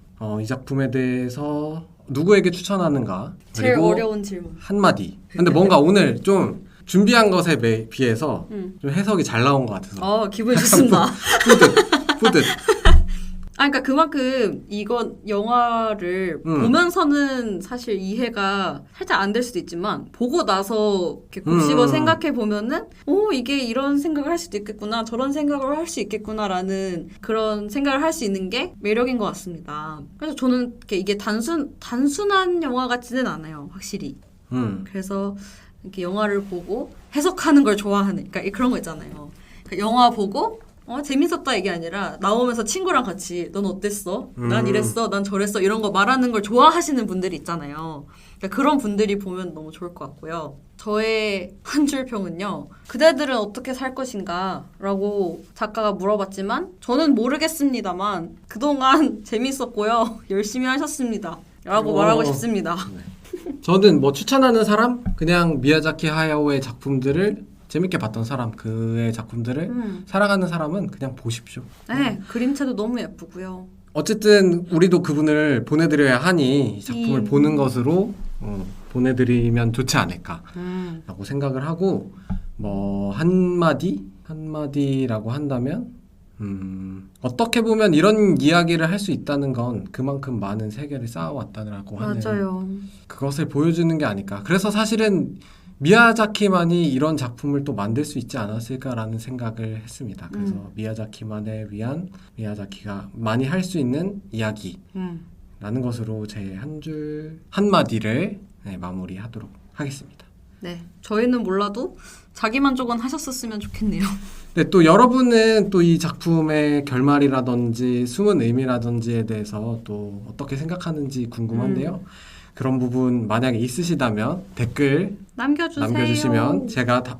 이 작품에 대해서 누구에게 추천하는가? 제일 그리고 어려운 질문. 한마디. 근데 뭔가 오늘 좀 준비한 것에 비해서 좀 해석이 잘 나온 것 같아서 기분이 좋습니다. 뿌듯. 그러니까 그만큼 이건 영화를 보면서는 사실 이해가 살짝 안 될 수도 있지만 보고 나서 이렇게 곱씹어 생각해 보면은 이게 이런 생각을 할 수도 있겠구나, 저런 생각을 할 수 있겠구나라는 그런 생각을 할 수 있는 게 매력인 것 같습니다. 그래서 저는 이게 단순한 영화 같지는 않아요, 확실히. 그래서 이렇게 영화를 보고 해석하는 걸 좋아하는, 그러니까 그런 거 있잖아요. 그러니까 영화 보고 재밌었다 이게 아니라 나오면서 친구랑 같이 넌 어땠어? 난 이랬어, 난 저랬어 이런 거 말하는 걸 좋아하시는 분들이 있잖아요. 그러니까 그런 분들이 보면 너무 좋을 것 같고요. 저의 한 줄 평은요. 그대들은 어떻게 살 것인가? 라고 작가가 물어봤지만 저는 모르겠습니다만 그동안 재밌었고요. 열심히 하셨습니다. 라고 말하고 싶습니다. 저는 뭐 추천하는 사람? 그냥 미야자키 하야오의 작품들을 재밌게 봤던 사람, 그의 작품들을 사랑하는 사람은 그냥 보십시오. 네, 그림체도 너무 예쁘고요. 어쨌든 우리도 그분을 보내드려야 하니 이 작품을 보는 것으로 보내드리면 좋지 않을까라고 생각을 하고, 뭐 한마디라고 한다면 어떻게 보면 이런 이야기를 할 수 있다는 건 그만큼 많은 세계를 쌓아왔다라고 하는 맞아요. 그것을 보여주는 게 아닐까. 그래서 사실은 미야자키만이 이런 작품을 또 만들 수 있지 않았을까라는 생각을 했습니다. 그래서 미야자키만을 위한, 미야자키가 많이 할 수 있는 이야기라는 것으로 제 한마디를 마무리하도록 하겠습니다. 네, 저희는 몰라도 자기 만족은 하셨었으면 좋겠네요. 네, 또 여러분은 또 이 작품의 결말이라든지 숨은 의미라든지에 대해서 또 어떻게 생각하는지 궁금한데요. 그런 부분 만약에 있으시다면 댓글 남겨주시면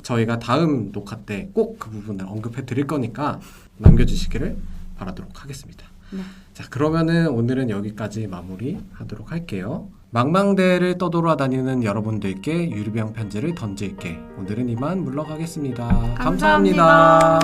저희가 다음 녹화 때 꼭 그 부분을 언급해 드릴 거니까 남겨주시기를 바라도록 하겠습니다. 네. 자, 그러면은 오늘은 여기까지 마무리하도록 할게요. 망망대를 떠돌아다니는 여러분들께 유리병 편지를 던질게. 오늘은 이만 물러가겠습니다. 감사합니다.